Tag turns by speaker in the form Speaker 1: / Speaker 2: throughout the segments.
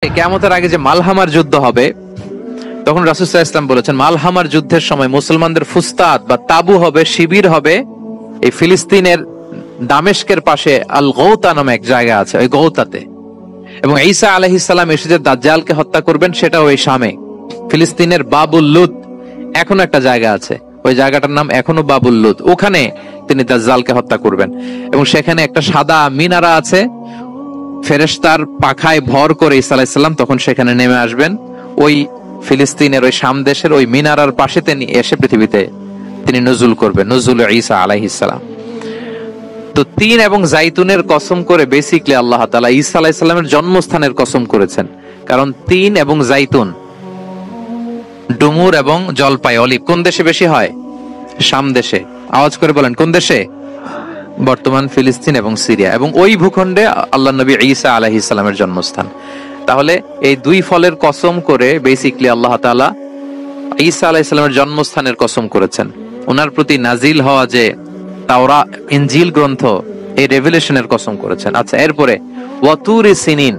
Speaker 1: কিয়ামতের আগে যে মালহামার যুদ্ধ হবে, তখন রাসূল সাল্লাল্লাহু আলাইহি ওয়াসাল্লাম বলেছেন মালহামার যুদ্ধের সময় মুসলমানদের ফুস্তাদ বা তাবু হবে, শিবির হবে এই ফিলিস্তিনের দামেস্কের পাশে আল গৌতা নামে এক জায়গা আছে, ওই গৌতাতে। এবং ঈসা আলাইহিস সালাম এসে যে দাজ্জালকে হত্যা করবেন সেটাও ওই শামে। ফিলিস্তিনের বাবুল লুদ এখনো একটা জায়গা আছে, ওই জায়গাটার নাম এখনো বাবুল লুদ, ওখানে তিনি দাজ্জালকে হত্যা করবেন। এবং সেখানে একটা সাদা মিনারা আছে, ফেরেশতার পাখায় ভর করে ঈসা আলাইহিস সালাম তখন সেখানে নেমে আসবেন। ওই ফিলিস্তিনের ওই শাম দেশের ওই মিনারার পাশে তিনি এসে পৃথিবীতে তিনি নজুল করবেন, নজুল ঈসা আলাইহিস সালাম। তো তিন এবং জাইতুনের কসম করে বেসিক্যালি আল্লাহ তাআলা ঈসা আলাইহিস সালামের জন্মস্থানের কসম করেছেন। কারণ তিন এবং জাইতুন, ডুমুর এবং জলপাই, অলিভ কোন দেশে বেশি হয়? শাম দেশে। আওয়াজ করে বলেন কোন দেশে? বর্তমান ফিলিস্তিন এবং সিরিয়া। এবং ওই ভূখণ্ডে আল্লাহ নবী ঈসা আলাইহিস সালামের জন্মস্থান। তাহলে এই দুই ফলের কসম করে বেসিক্যালি আল্লাহ তাআলা ঈসা আলাইহিস সালামের জন্মস্থানের কসম করেছেন। ওনার প্রতি নাজিল হওয়া যে তাওরাত ইনজিল গ্রন্থ, এই রেভেলেশনের কসম করেছেন। আচ্ছা, এরপরে ওয়াতুরি সিনিন,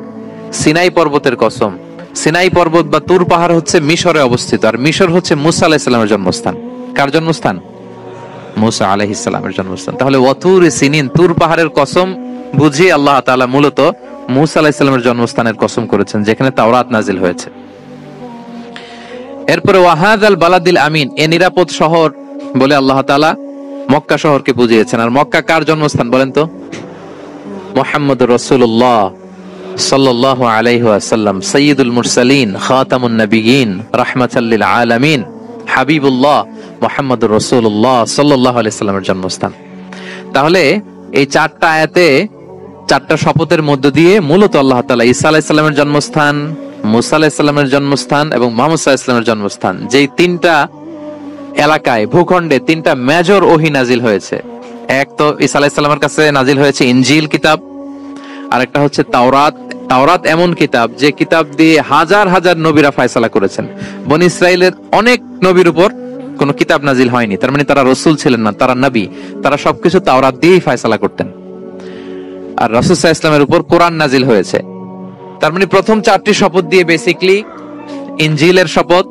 Speaker 1: সিনাই পর্বতের কসম। সিনাই পর্বত বা তুর পাহাড় হচ্ছে মিশরে অবস্থিত, আর মিশর হচ্ছে মুসা আলাইহিস সালামের জন্মস্থান। কার জন্মস্থান? মুসা আলাইহিস সালামের জন্মস্থান। তাহলে ওয়াতুরি সিনিন, তুর পাহাড়ের কসম বুঝিয়ে আল্লাহ তাআলা মূলত মুসা আলাইহিস সালামের জন্মস্থানের কসম করেছেন, যেখানে তাওরাত নাজিল হয়েছে। এরপরে ওয়াহাদাল বালাদিল আমিন, এ নিরাপদ শহর বলে আল্লাহ তাআলা মক্কা শহরকে বুঝিয়েছেন। আর মক্কা কার জন্মস্থান বলেন তো? মুহাম্মদুর রাসূলুল্লাহ সাল্লাল্লাহু আলাইহি ওয়াসাল্লাম, সাইয়্যিদুল মুরসালিন, খাতামুন নবিয়্যিন, রাহমাতাল লিল আলামিন, হাবিবুল্লাহ মুহাম্মদুর রাসূলুল্লাহ সাল্লাল্লাহু আলাইহি ওয়াসাল্লামের জন্মস্থান। তাহলে এই চারটা আয়াতে, চারটা শপথের মধ্য দিয়ে মূলত আল্লাহ তাআলা ঈসা আলাইহিস সালামের জন্মস্থান, মুসা আলাইহিস সালামের জন্মস্থান এবং মুহাম্মদ সাল্লাল্লাহু আলাইহি ওয়াসাল্লামের জন্মস্থান, যেই তিনটা এলাকায়, ভূখণ্ডে তিনটা মেজর ওহী নাজিল হয়েছে। এক তো ঈসা আলাইহিস সালামের কাছে নাজিল হয়েছে ইনজিল কিতাব, আর একটা হচ্ছে তাওরাত। তাওরাত এমন কিতাব যে কিতাব দিয়ে হাজার হাজার নবীরা ফয়সালা করেছেন। বনি ইসরাইলের অনেক নবীর উপর কোনো কিতাব নাজিল হয়নি, তার মানে তারা রাসূল ছিলেন না, তারা নবী। তারা সবকিছু তাওরাত দিয়েই ফয়সালা করতেন। আর রাসূল সাল্লাল্লাহু আলাইহি ওয়াসাল্লামের উপর কোরআন নাজিল হয়েছে। তার মানে প্রথম চারটি শপথ দিয়ে বেসিক্যালি ইনজিলের শপথ,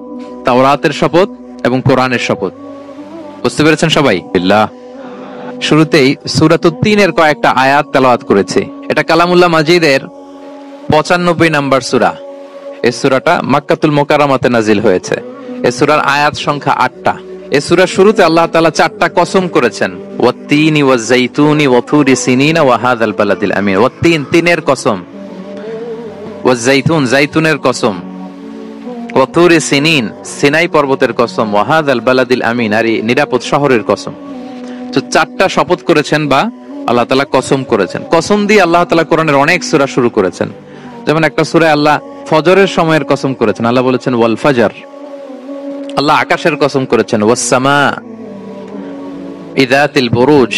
Speaker 1: তাওরাতের শপথ এবং কোরআনের শপথ। বুঝতে পেরেছেন সবাই? বিল্লাহ। শুরুতেই সূরাতুত তিনের কয়েকটা আয়াত তেলাওয়াত করেছে। এটা কালামুল্লাহ মাজিদের 95 নাম্বার সূরা। এই সূরাটা মক্কাতুল মুকাররমাতে নাজিল হয়েছে। এই সূরার আয়াত সংখ্যা 8টা। এই সূরার শুরুতে আল্লাহ তাআলা 4টা কসম করেছেন, ওয়াত-তিনি ওয়াজ-যাইতুনি ওয়া-তুরি সিনিনা ওয়া হাযাল বালাদিল আমিন। ওয়াত-তিন, তিনের কসম, ওয়াজ-যাইতুন, যাইতুনের কসম, ওয়া-তুরি সিনিন, সিনাই পর্বতের কসম, ওয়া হাযাল বালাদিল আমিন, আর নিরাপদ শহরের কসম। তো 4টা শপথ করেছেন বা আল্লাহ তাআলা কসম করেছেন। কসম দিয়ে আল্লাহ তাআলা কোরআনের অনেক সূরা শুরু করেছেন। যেমন একটা সূরায় আল্লাহ ফজরের সময়ের কসম করেছেন, আল্লাহ বলেছেন ওয়াল ফাজর। আল্লাহ আকাশের কসম করেছেন ওয়াস সামা ইযাতিল বুরুজ।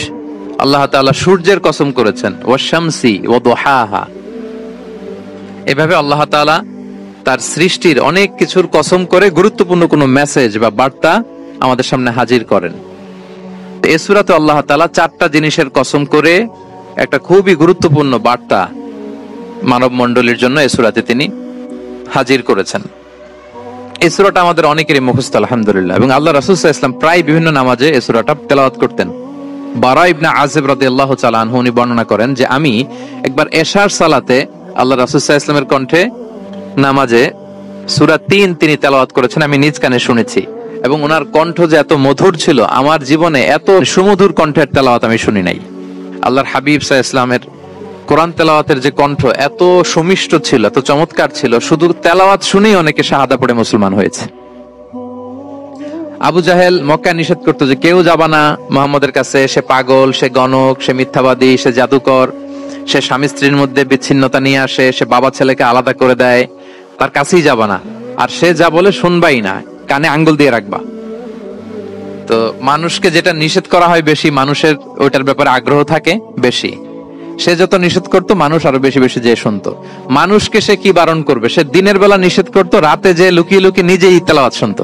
Speaker 1: আল্লাহ তাআলা সূর্যের কসম করেছেন ওয়াশ শামসি ওয়া দুহাহা। এভাবে আল্লাহ তাআলা তার সৃষ্টির অনেক কিছুর কসম করে গুরুত্বপূর্ণ কোনো মেসেজ বা বার্তা আমাদের সামনে হাজির করেন। এই সূরাতে আল্লাহ তাআলা 4টা জিনিসের কসম করে একটা খুবই গুরুত্বপূর্ণ বার্তা মানব মণ্ডলীর জন্য এই সূরাতে তিনি হাজির করেছেন। এই সূরাটা আমাদের অনেকেরই মুখস্থ আলহামদুলিল্লাহ। এবং আল্লাহ রাসূল সাল্লাল্লাহু আলাইহি ওয়াসাল্লাম প্রায় বিভিন্ন নামাজে এই সূরাটা তেলাওয়াত করতেন। বারা ইবনে আযিব রাদিয়াল্লাহু তাআলা আনহু উনি বর্ণনা করেন যে আমি একবার এশার সালাতে আল্লাহ রাসূল সাল্লাল্লাহু আলাইহি ওয়াসাল্লামের কণ্ঠে নামাজে সূরা 3 তিনি তেলাওয়াত করেছেন, আমি নিজ কানে শুনেছি। এবং ওনার কণ্ঠ যে এত মধুর ছিল, আমার জীবনে এত সুমধুর কণ্ঠের তেলাওয়াত আমি শুনি নাই। আল্লাহর হাবিব সাল্লাল্লাহু আলাইহি ওয়াসাল্লামের কোরআন তেলাওয়াতের যে কণ্ঠ এত সুমিষ্ট ছিল, এত চমৎকার ছিল, শুধু তেলাওয়াত শুনেই অনেকে শাহাদা পড়ে মুসলমান হয়েছে। আবু জাহেল মক্কায় নিষেধ করতো যে কেউ যাবা না মুহাম্মদের কাছে, সে পাগল, সে গণক, সে মিথ্যাবাদী, সে জাদুকর, সে স্বামী স্ত্রীর মধ্যে বিচ্ছিন্নতা নিয়ে আসে, সে বাবা ছেলেকে আলাদা করে দেয়, তার কাছেই যাবা না। আর সে যা বলে শুনবাই না, কানে আঙ্গুল দিয়ে রাখবা। তো মানুষকে যেটা নিষেধ করা হয় বেশি, মানুষের ওইটার ব্যাপারে আগ্রহ থাকে বেশি। সে যত নিষেধ করতো মানুষ আরো বেশি বেশি যে শুনতো। মানুষকে সে কি বারণ করবে? সে দিনের বেলা নিষেধ করতো, রাতে যে লুকিয়ে লুকিয়ে নিজেই তেলাওয়াত শুনতো।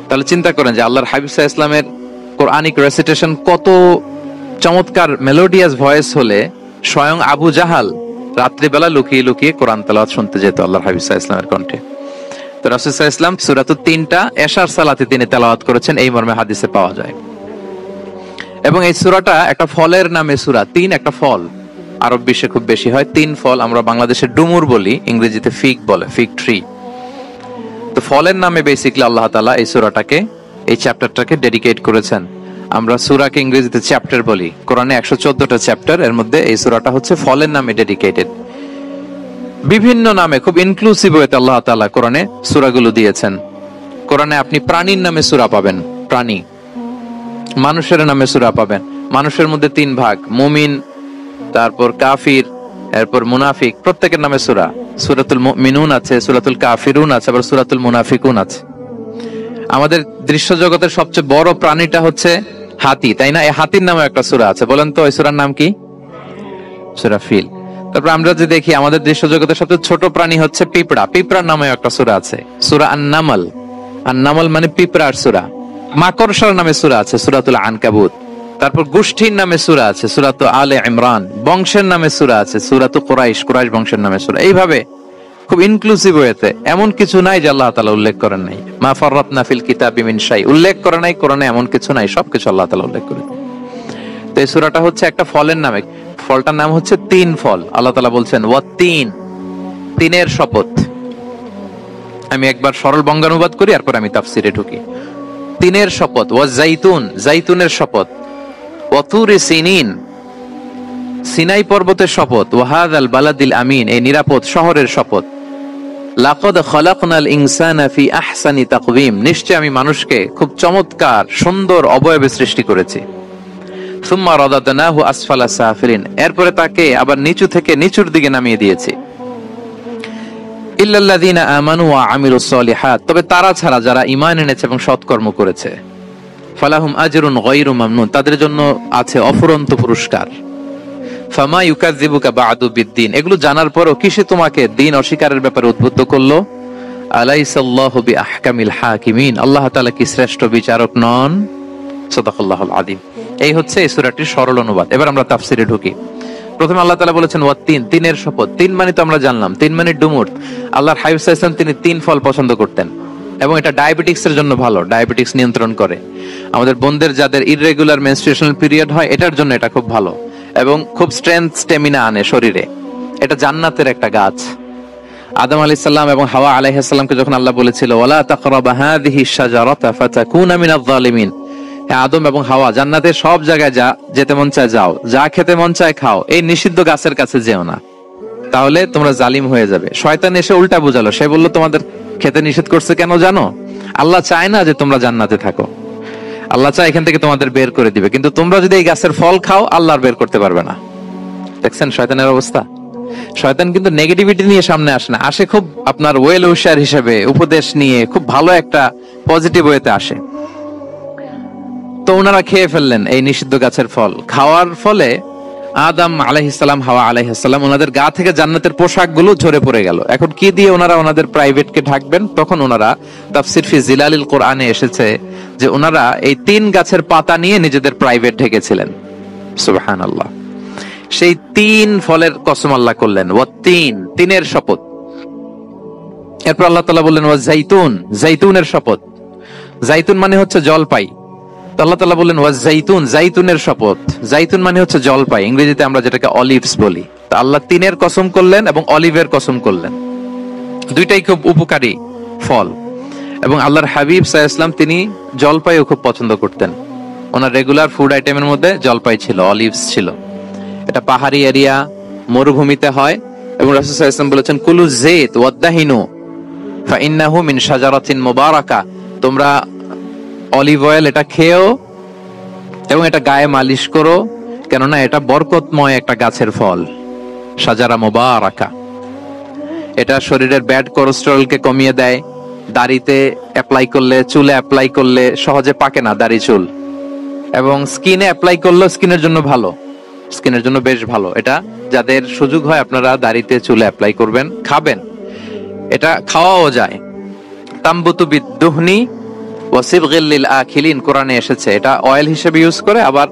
Speaker 1: তাহলে চিন্তা করেন যে আল্লাহর হাবিব সাল্লাল্লাহু আলাইহি ওয়াসাল্লামের কোরআনিক রেসিটেশন কত চমৎকার মেলোডিয়াস ভয়েস হলে স্বয়ং আবু জাহাল রাত্রিবেলা লুকিয়ে লুকিয়ে কোরআন তেলাওয়াত শুনতে যেত আল্লাহর হাবিব সাল্লাল্লাহু আলাইহি ওয়াসাল্লামের কণ্ঠে। তো রাসূল সাল্লাল্লাহু আলাইহি ওয়াসাল্লাম সূরাতুত 3টা এশার সালাতে তিনি তেলাওয়াত করেছেন, এই মর্মে হাদিসে পাওয়া যায়। এবং এই সূরাটা একটা ফলের নামে সূরা। 3 একটা ফল, আরব বিশ্বে খুব বেশি হয়। 3 ফল, আমরা বাংলাদেশে ডুমুর বলি, ইংরেজিতে ফিগ বলে, ফিগ ট্রি। তো ফলের নামে বেসিক্যালি আল্লাহ তাআলা এই সূরাটাকে, এই চ্যাপ্টারটাকে ডেডিকেট করেছেন। আমরা সূরাকে ইংরেজিতে চ্যাপ্টার বলি। কোরআনে 114টা চ্যাপ্টার, এর মধ্যে এই সূরাটা হচ্ছে ফলের নামে ডেডিকেটেড। বিভিন্ন নামে খুব ইনক্লুসিভ ওয়েতে আল্লাহ তাআলা কোরআনে সূরাগুলো দিয়েছেন। কোরআনে আপনি প্রাণীর নামে সূরা পাবেন, প্রাণী। মানুষের নামে সূরা পাবেন। মানুষের মধ্যে 3 ভাগ, মুমিন, তারপর কাফির, এরপর মুনাফিক। প্রত্যেকের নামে সূরা। সূরাতুল মুমিনুন আছে, সূরাতুল কাফিরুন আছে, আবার সূরাতুল মুনাফিকুন আছে। আমাদের দৃশ্য জগতের সবচেয়ে বড় প্রাণীটা হচ্ছে হাতি, তাই না? এই হাতির নামে একটা সূরা আছে। বলেন তো ওই সূরার নাম কি? সূরা ফিল। তারপর আমরা যে দেখি আমাদের দৃশ্য জগতের সবচেয়ে ছোট প্রাণী হচ্ছে পিঁপড়া। পিঁপড়ার নামে একটা সূরা আছে, সূরা আন-নামল। আন-নামল মানে পিঁপড়ার সূরা। মাকড়সার নামে সূরা আছে, সূরাতুল আনকাবুত। তারপর গোষ্ঠীর নামে সূরা আছে, সূরাতুল আলে ইমরান। বংশের নামে সূরা আছে, সূরাতুল কুরাইশ, কুরাইশ বংশের নামে সূরা। এইভাবে খুব ইনক্লুসিভ ওয়েতে, এমন কিছু নাই যে আল্লাহ তাআলা উল্লেখ করেন নাই। মা ফাররাতনা ফিল কিতাবি মিন শাই, উল্লেখ করে নাই কোরআনে এমন কিছু নাই, সবকিছু আল্লাহ তাআলা উল্লেখ করেছেন। তো এই সূরাটা হচ্ছে একটা ফলের নামে। ফলটার নাম হচ্ছে 3 ফল। আল্লাহ তাআলা বলছেন ওয়াত-তিন, তিনের শপথ। আমি একবার সরল বঙ্গানুবাদ করি, এরপর আমি তাফসিরে ঢুকি। তিনের শপথ। ওয়াজ-জাইতুন, জাইতুনের শপথ। ওয়াতুরি সিনিন, সিনাই পর্বতের শপথ। ওয়াহাদাল বালাদিল আমিন, এই নিরাপদ শহরের শপথ। লাকাদ খালাকনাল ইনসানা ফি আহসানি তাকওয়িম, নিশ্চয় আমি মানুষকে খুব চমৎকার সুন্দর অবয়বে সৃষ্টি করেছি। সুম্মা রাদাদনাহু আসফালা সাফিলিন, এরপরে তাকে আবার নিচু থেকে নিচুর দিকে নামিয়ে দিয়েছি। ইল্লাল্লাযিনা আমানু ওয়া আমিলুস সলিহাত, তবে তারা ছাড়া যারা ঈমান এনেছে এবং সৎকর্ম করেছে। ফালাহুম আজরুন গায়রু মামনুন, তাদের জন্য আছে অফুরন্ত পুরস্কার। ফামা ইউকাযযিবুকা বা'দু বিদ্দিন, এগুলো জানার পরও কিসে তোমাকে দিন অস্বীকারের ব্যাপারে উদ্বুদ্ধ করলো? আলাইসাল্লাহু বিআহকামিল হাকিমিন, আল্লাহ তাআলা কি শ্রেষ্ঠ বিচারক নন? সাদাকাল্লাহুল আযীম। এই হচ্ছে এই সূরাটির সরল অনুবাদ। এবার আমরা তাফসিরে ঢুকি। প্রথমে আল্লাহ তাআলা বলেছেন ওয়াত-তিন, তিনের শপথ। 3 মানে তো আমরা জানলাম, 3 মানে ডুমুর। আল্লাহর হাবিব সাল্লাল্লাহু আলাইহি ওয়াসাল্লাম তিনি 3 ফল পছন্দ করতেন, এবং এটা ডায়াবেটিক্স এর জন্য ভালো, ডায়াবেটিক্স নিয়ন্ত্রণ করে। আমাদের বোনদের যাদের ইররেগুলার মেনস্ট্রুয়েশনাল পিরিয়ড হয়, এটার জন্য এটা খুব ভালো, এবং খুব স্ট্রেংথ, স্ট্যামিনা আনে শরীরে। এটা জান্নাতের একটা গাছ। আদম আলাইহিস সালাম এবং হাওয়া আলাইহিস সালামকে যখন আল্লাহ বলেছিল ওয়ালা তাকরাবা হাযিহি শাজারাতা ফাতাকুনা মিনাজ জালিমিন, হে আদম এবং হাওয়া, জান্নাতের সব জায়গায় যেতে মন চায় যাও, যা খেতে মন চায় খাও, এই নিষিদ্ধ গাছের কাছে যেও না, তাহলে তোমরা জালিম হয়ে যাবে। শয়তান এসে উল্টা বুঝালো, সে বলল তোমাদের খেতে নিষেধ করছে কেন জানো? আল্লাহ চায় না যে তোমরা জান্নাতে থাকো, আল্লাহ চায় এখান থেকে তোমাদের বের করে দিবে, কিন্তু তোমরা যদি এই গাছের ফল খাও আল্লাহ আর বের করতে পারবে না। দেখছেন শয়তানের অবস্থা? শয়তান কিন্তু নেগেটিভিটি নিয়ে সামনে আসে না, আসে খুব আপনার ওয়েল উইশার হিসেবে, উপদেশ নিয়ে, খুব ভালো একটা পজিটিভ ওয়েতে আসে। তো ওনারা খেয়ে ফেললেন এই নিষিদ্ধ গাছের ফল। খাওয়ার ফলে আদম আলাইহিস সালাম, হাওয়া আলাইহিস সালাম, ওনাদের গা থেকে জান্নাতের পোশাকগুলো ঝরে পড়ে গেল। এখন কি দিয়ে ওনারা ওনাদের প্রাইভেটকে ঢাকবেন? তখন ওনারা, তাফসির ফি জিলালিল কোরআনে এসেছে যে ওনারা এই 3 গাছের পাতা নিয়ে নিজেদের প্রাইভেট ঢেকেছিলেন। সুবহানাল্লাহ। সেই 3 ফলের কসম আল্লাহ করলেন, ওয়াত-তিন, তিনের শপথ। এরপর আল্লাহ তাআলা বললেন ওয়াজ-জাইতুন, জাইতুনের শপথ। জাইতুন মানে হচ্ছে জলপাই। আল্লাহ তাআলা বললেন ওয়াজ-জাইতুন, জাইতুনের শপথ। জাইতুন মানে হচ্ছে জলপাই, ইংরেজিতে আমরা যেটাকে অলিভস বলি। তো আল্লাহ 3-এর কসম করলেন এবং অলিভের কসম করলেন। দুইটাই খুব উপকারী ফল, এবং আল্লাহর হাবিব সাল্লাল্লাহু আলাইহি ওয়াসাল্লাম তিনি জলপাইও খুব পছন্দ করতেন। ওনার রেগুলার ফুড আইটেমের মধ্যে জলপাই ছিল, অলিভস ছিল। এটা পাহাড়ি এরিয়া, মরুভূমিতে হয়, এবং রাসূল সাল্লাল্লাহু আলাইহি ওয়াসাল্লাম বলেছেন কুলু যাইত ওয়াদ-দাহিনু ফাইন্নাহু মিন শাজারাতিন মুবারাকা, তোমরা অলিভ অয়েল এটা খেও এবং এটা গায়ে মালিশ করো, কেননা এটা বরকতময় একটা গাছের ফল, শাজারা মুবারাকা। এটা শরীরের ব্যাড কোলেস্টেরলকে কমিয়ে দেয়। দাড়িতে অ্যাপ্লাই করলে, চুলে অ্যাপ্লাই করলে সহজে পাকে না দাড়ি চুল, এবং স্কিনে অ্যাপ্লাই করলে স্কিনের জন্য ভালো, স্কিনের জন্য বেশ ভালো। এটা যাদের সুযোগ হয় আপনারা দাড়িতে চুলে অ্যাপ্লাই করবেন, খাবেন। এটা খাওয়াও যায়। তামবুতু বিদ-দুহনি ওয়া সিবগিল লিল আখিলিন, কোরআনে এসেছে। এটা অয়েল হিসেবে ইউজ করে, আবার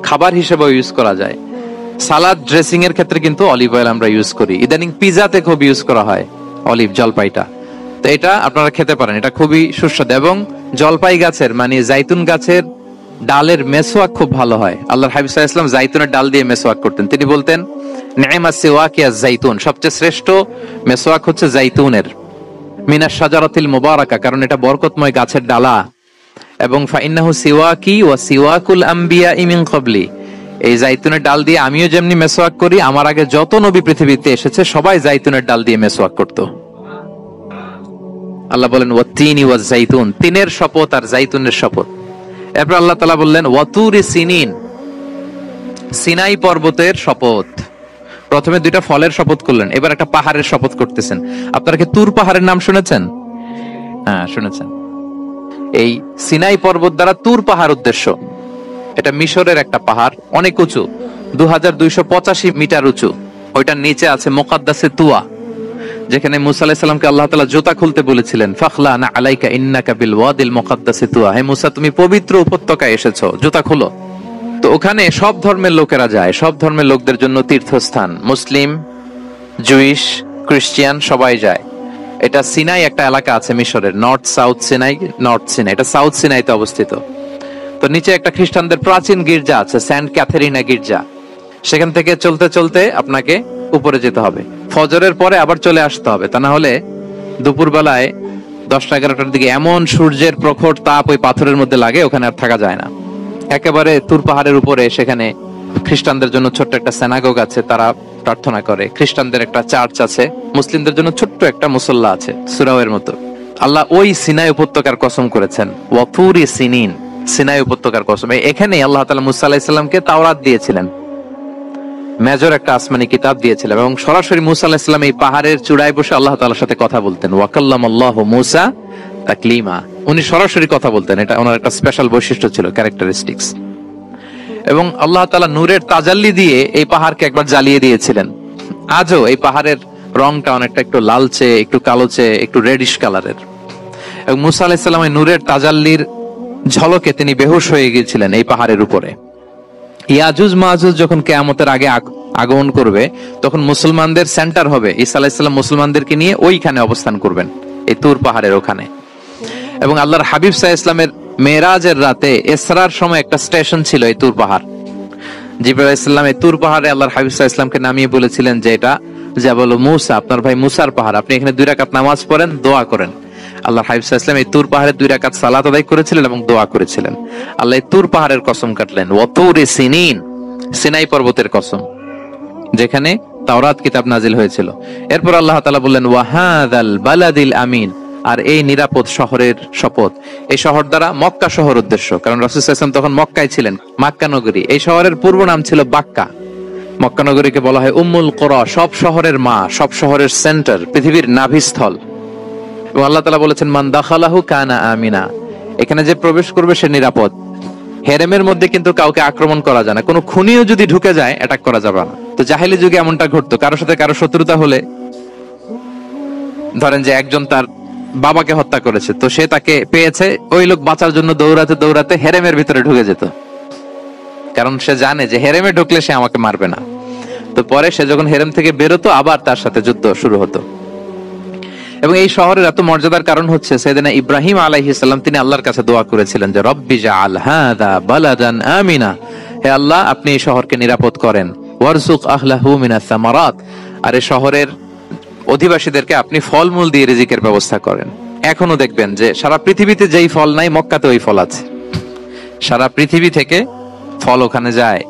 Speaker 1: খাবার হিসেবেও ইউজ করা যায়। সালাদ ড্রেসিং এর ক্ষেত্রে কিন্তু অলিভ অয়েল আমরা ইউজ করি। ইদানিং পিজাতে খুব ইউজ করা হয় অলিভ, জলপাইটা। তো এটা আপনারা খেতে পারেন, এটা খুবই সুস্বাদু। এবং জলপাই গাছের মানে জাইতুন গাছের ডালের মেসওয়াক খুব ভালো হয়। আল্লাহর হাবিব সাল্লাল্লাহু আলাইহি ওয়াসাল্লাম জাইতুনের ডাল দিয়ে মেসওয়াক করতেন। তিনি বলতেন নি'মাস সিওয়াকিয়া জাইতুন, সবচেয়ে শ্রেষ্ঠ মেসওয়াক হচ্ছে জাইতুনের, মিনাশ শাজারাতিল মুবারাকা, কারণ এটা বরকতময় গাছের ডালা। এবং ফাইন্নাহু সিওয়াকি ওয়া সিওয়াকুল আমবিয়া মিন ক্বাবলি, এই জাইতুনের ডাল দিয়ে আমিও যেমনি মেসওয়াক করি, আমার আগে যত নবী পৃথিবীতে এসেছে সবাই জাইতুনের ডাল দিয়ে মেসওয়াক করত। আল্লাহ বলেন ওয়াতিনি ওয়াজ জাইতুন, তিনের শপথ আর জাইতুনের শপথ। এরপর আল্লাহ তাআলা বললেন ওয়াতুরি সিনিন, সিনাই পর্বতের শপথ। প্রথমে দুইটা ফলের শপথ করলেন, এবার একটা পাহাড়ের শপথ করতেছেন। আপনারা কি তুর পাহাড়ের নাম শুনেছেন? হ্যাঁ, শুনেছেন। এই সিনাই পর্বত দ্বারা তুর পাহাড় উদ্দেশ্য। এটা মিশরের একটা পাহাড়, অনেক উঁচু, 2285 মিটার উঁচু। ওইটার নিচে আছে মুকাদ্দাসে তুয়া, যেখানে মুসা আলাইহিস সালামকে আল্লাহ তাআলা জুতা খুলতে বলেছিলেন, ফাখলানা আলাইকা ইন্নাকা বিল ওয়াদিল মুকাদ্দাসে তুয়া, হে মুসা তুমি পবিত্র উপত্যকায় এসেছো, জুতা খুলো। তো ওখানে সব ধর্মের লোকেরা যায়, সব ধর্মের লোকদের জন্য তীর্থস্থান, মুসলিম, জুইশ, খ্রিস্টান সবাই যায়। এটা সিনাই একটা এলাকা আছে মিশরের, north south Sinai, north Sinai, এটা সাউথ সিনাইতে অবস্থিত। তো নিচে একটা খ্রিস্টানদের প্রাচীন গির্জা আছে, সেন্ট ক্যাথেরিনা গির্জা। সেখান থেকে চলতে চলতে আপনাকে উপরে যেতে হবে, ফজরের পরে আবার চলে আসতে হবে, তা না হলে দুপুর বেলায় 10টা-11টার দিকে এমন সূর্যের প্রখর তাপ ওই পাথরের মধ্যে লাগে, ওখানে আর থাকা যায় না। একেবারে তুর পাহাড়ের উপরে সেখানে খ্রিস্টানদের জন্য ছোট্ট একটা সিনাগোগ আছে, তারা প্রার্থনা করে। খ্রিস্টানদের একটা চার্চ আছে, মুসলিমদের জন্য ছোট্ট একটা মুসল্লা আছে সূরাওয়ের মতো। আল্লাহ ওই সিনাই উপত্যকার কসম করেছেন, ওয়াতুরি সিনিন, সিনাই উপত্যকার কসম। এখানে আল্লাহ তাআলা মুসা আলাইহিস সালামকে তাওরাত দিয়েছিলেন, মেজর একটা আসমানি কিতাব দিয়েছিলেন, এবং সরাসরি মুসা আলাইহিস সালাম এই পাহাড়ের চূড়ায় বসে আল্লাহ তাআলার সাথে কথা বলতেন। ওয়া কাল্লামাল্লাহু মুসা তাকলিমা, উনি সরাসরি কথা বলতেন, এটা ওনার একটা স্পেশাল বৈশিষ্ট্য ছিল, ক্যারেক্টারিস্টিক্স। এবং আল্লাহ তাআলা নূরের তাজাল্লি দিয়ে এই পাহাড়কে একবার জ্বালিয়ে দিয়েছিলেন। আজও এই পাহাড়ের রংটা অনেকটা একটু লালচে, একটু কালোচে, একটু রেডিশ কালারের। এবং মুসা আলাইহিস সালাম এই নূরের তাজাল্লির ঝলকে তিনি বেহুশ হয়ে গিয়েছিলেন এই পাহাড়ের উপরে। ইয়াজুজ মাজুজ যখন কিয়ামতের আগে আগমন করবে, তখন মুসলমানদের সেন্টার হবে। ঈসা আলাইহিস সালাম মুসলমানদেরকে নিয়ে ওইখানে অবস্থান করবেন, এই তুর পাহাড়ের ওখানে। এবং আল্লাহর হাবিব সাল্লাল্লাহু আলাইহি ওয়াসাল্লামের মেরাজের রাতে ইসরার সময় একটা স্টেশন ছিল এই তুর পাহাড়। জিবরাইল আলাইহিস সালাম এই তুর পাহাড়ে আল্লাহর হাবিব সাল্লাল্লাহু আলাইহি ওয়াসাল্লামকে নামিয়ে বলেছিলেন যে এটা জাবাল মুসা, আপনার ভাই মুসার পাহাড়, আপনি এখানে 2 রাকাত নামাজ পড়েন, দোয়া করেন। আল্লাহর হাবিব সাল্লাল্লাহু আলাইহি ওয়াসাল্লাম এই তুর পাহাড়ে 2 রাকাত সালাত আদায় করেছিলেন এবং দোয়া করেছিলেন। আল্লাহ এই তুর পাহাড়ের কসম কাটলেন, ওয়াতুরি সিনিন, সিনাই পর্বতের কসম, যেখানে তাওরাত কিতাব নাজিল হয়েছিল। এরপর আল্লাহ তাআলা বললেন ওয়াহাদাল বালাদিল আমিন, আর এই নিরাপদ শহরের শপথ। এই শহর দ্বারা মক্কা শহর উদ্দেশ্য, কারণ রাসূল সাল্লাল্লাহু আলাইহি ওয়াসাল্লাম তখন মক্কায় ছিলেন, মক্কা নগরী। এই শহরের পূর্ব নাম ছিল বাক্কা। মক্কা নগরীকে বলা হয় উম্মুল কুরা, সব শহরের মা, সব শহরের সেন্টার, পৃথিবীর নাভিস্থল। এবং আল্লাহ তাআলা বলেছেন মান দাখালাহু কানা আমিনা, এখানে যে প্রবেশ করবে সে নিরাপদ। হেরেমের মধ্যে কিন্তু কাউকে আক্রমণ করা যায় না, কোনো খুনিও যদি ঢুকে যায় অ্যাটাক করা যাবে না। তো জাহেলি যুগে এমনটা ঘটতো, কারোর সাথে কারো শত্রুতা হলে, ধরেন যে একজন তার বাবাকে হত্যা করেছে, তো সে তাকে পেয়েছে, ওই লোক বাঁচার জন্য দৌড়াতে দৌড়াতে হেরেমের ভিতরে ঢুকে যেত, কারণ সে জানে যে হেরেমে ঢুকলে সে আমাকে মারবে না। তো পরে সে যখন হেরেম থেকে বেরোতো, আবার তার সাথে যুদ্ধ শুরু হতো। এবং এই শহরের এত মর্যাদার কারণ হচ্ছে সাইয়েদনা ইব্রাহিম আলাইহিস সালাম তিনি আল্লাহর কাছে দোয়া করেছিলেন যে রব্বি জাআল হাযা বালাদান আমিনা, হে আল্লাহ আপনি এই শহরকে নিরাপদ করেন, ওয়ারযুক আহলাহু মিনাস সামারাত, আর এই শহরের অধিবাসীদেরকে আপনি ফলমূল দিয়ে রিজিকের ব্যবস্থা করেন। এখনো দেখবেন যে সারা পৃথিবীতে যেই ফল নাই, মক্কাতে ওই ফল আছে। সারা পৃথিবী থেকে ফল ওখানে যায়।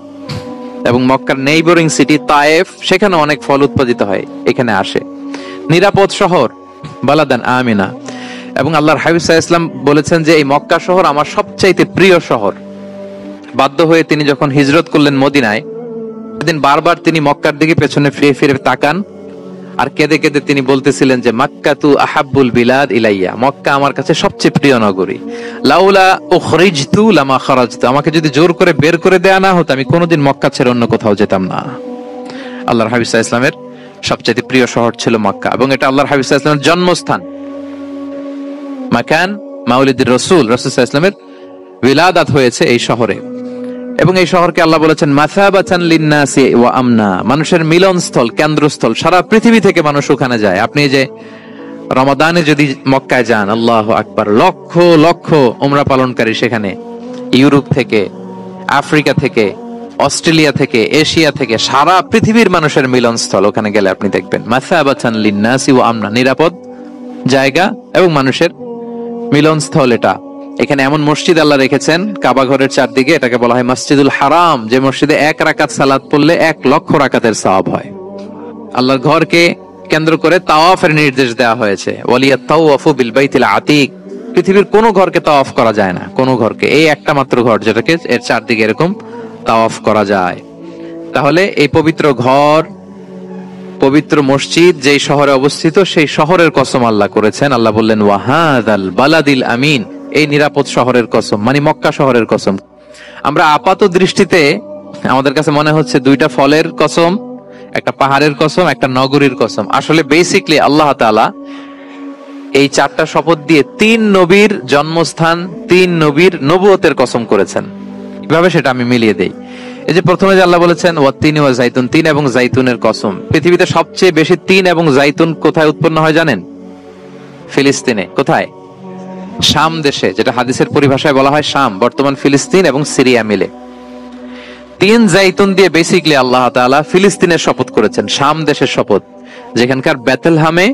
Speaker 1: এবং মক্কার নেইবরিং সিটি তায়েফ, সেখানে অনেক ফল উৎপাদিত হয়, এখানে আসে। নিরাপদ শহর, বালাদান আমিনা। এবং আল্লাহর হাবিব সাল্লাল্লাহু আলাইহি ওয়াসাল্লাম বলেছেন যে এই মক্কা শহর আমার সবচাইতে প্রিয় শহর। বাধ্য হয়ে তিনি যখন হিজরত করলেন মদিনায়, সেদিন বারবার তিনি মক্কার দিকে পেছনে ফিরে ফিরে তাকান, আর কেঁদে কেঁদে তিনি বলতেছিলেন যে মাক্কাতু আহাব্বুল বিলাদ ইলাইয়া, মক্কা আমার কাছে সবচেয়ে প্রিয় নগরী। লাউলা উখরিজতু লামা খারাজতু, আমাকে যদি জোর করে বের করে দেয়া না হতো, আমি কোনোদিন মক্কা ছেড়ে অন্য কোথাও যেতাম না। আল্লাহর হাবিব সাল্লাল্লাহু আলাইহি ওয়াসাল্লামের সবচেয়ে প্রিয় শহর ছিল মক্কা, এবং এটা আল্লাহর হাবিব সাল্লাল্লাহু আলাইহি ওয়াসাল্লামের জন্মস্থান, মাকান মাউলিদির রাসূল। রাসূল সাল্লাল্লাহু আলাইহি ওয়াসাল্লামের বিলাদাত হয়েছে এই শহরে। এবং এই শহরকে আল্লাহ বলেছেন মাসাবাতান লিন্নাসি ওয়া আমনা, মানুষের মিলনস্থল, কেন্দ্রস্থল। সারা পৃথিবী থেকে মানুষ ওখানে যায়। আপনি যে রমাদানে যদি মক্কায় যান, আল্লাহু আকবার, লক্ষ লক্ষ উমরা পালনকারী সেখানে, ইউরোপ থেকে, আফ্রিকা থেকে, অস্ট্রেলিয়া থেকে, এশিয়া থেকে, সারা পৃথিবীর মানুষের মিলনস্থল। ওখানে গেলে আপনি দেখবেন মাসাবাতান লিন্নাসি ওয়া আমনা, নিরাপদ জায়গা এবং মানুষের মিলনস্থল। এটা এখানে এমন মসজিদ আল্লাহ রেখেছেন কাবা ঘরের চারদিকে, এটাকে বলা হয় মসজিদুল হারাম, যে মসজিদে 1 রাকাত সালাত পড়লে 1 লক্ষ রাকাতের সওয়াব হয়। আল্লাহর ঘরকে কেন্দ্র করে তাওয়াফের নির্দেশ দেওয়া হয়েছে, ওয়ালিয়াত তাওয়াফু বিল বাইতিল আতিক। পৃথিবীর কোনো ঘরকে তাওয়াফ করা যায় না, কোনো ঘরকে, এই একটা মাত্র ঘর যেটাকে এর চারদিকে এরকম তাওয়াফ করা যায়। তাহলে এই পবিত্র ঘর, পবিত্র মসজিদ যেই শহরে অবস্থিত, সেই শহরের কসম আল্লাহ করেছেন। আল্লাহ বললেন ওয়াহাদাল বালাদিল আমিন, এই নিরাপদ শহরের কসম, মানে মক্কা শহরের কসম। আমরা আপাত দৃষ্টিতে আমাদের কাছে মনে হচ্ছে দুইটা ফলের কসম, একটা পাহাড়ের কসম, একটা নগরীর কসম। আসলে বেসিকলি আল্লাহ তাআলা এই 4টা শপথ দিয়ে 3 নবীর জন্মস্থান, 3 নবীর নবুয়তের কসম করেছেন। কিভাবে সেটা আমি মিলিয়ে দেই। এই যে প্রথমে যে আল্লাহ বলেছেন ওয়াত্তিনি ওয়া জাইতুন, 3 এবং জাইতুনের কসম। পৃথিবীতে সবচেয়ে বেশি 3 এবং জাইতুন কোথায় উৎপন্ন হয় জানেন? ফিলিস্তিনে। কোথায়? শাম দেশে, যেটা হাদিসের পরিভাষায় বলা হয় শাম, বর্তমান ফিলিস্তিন এবং সিরিয়া মিলে। 3 জাইতুন দিয়ে বেসিকলি আল্লাহ তাআলা ফিলিস্তিনের শপথ করেছেন, শাম দেশের শপথ, যেখানকার বেথলহামে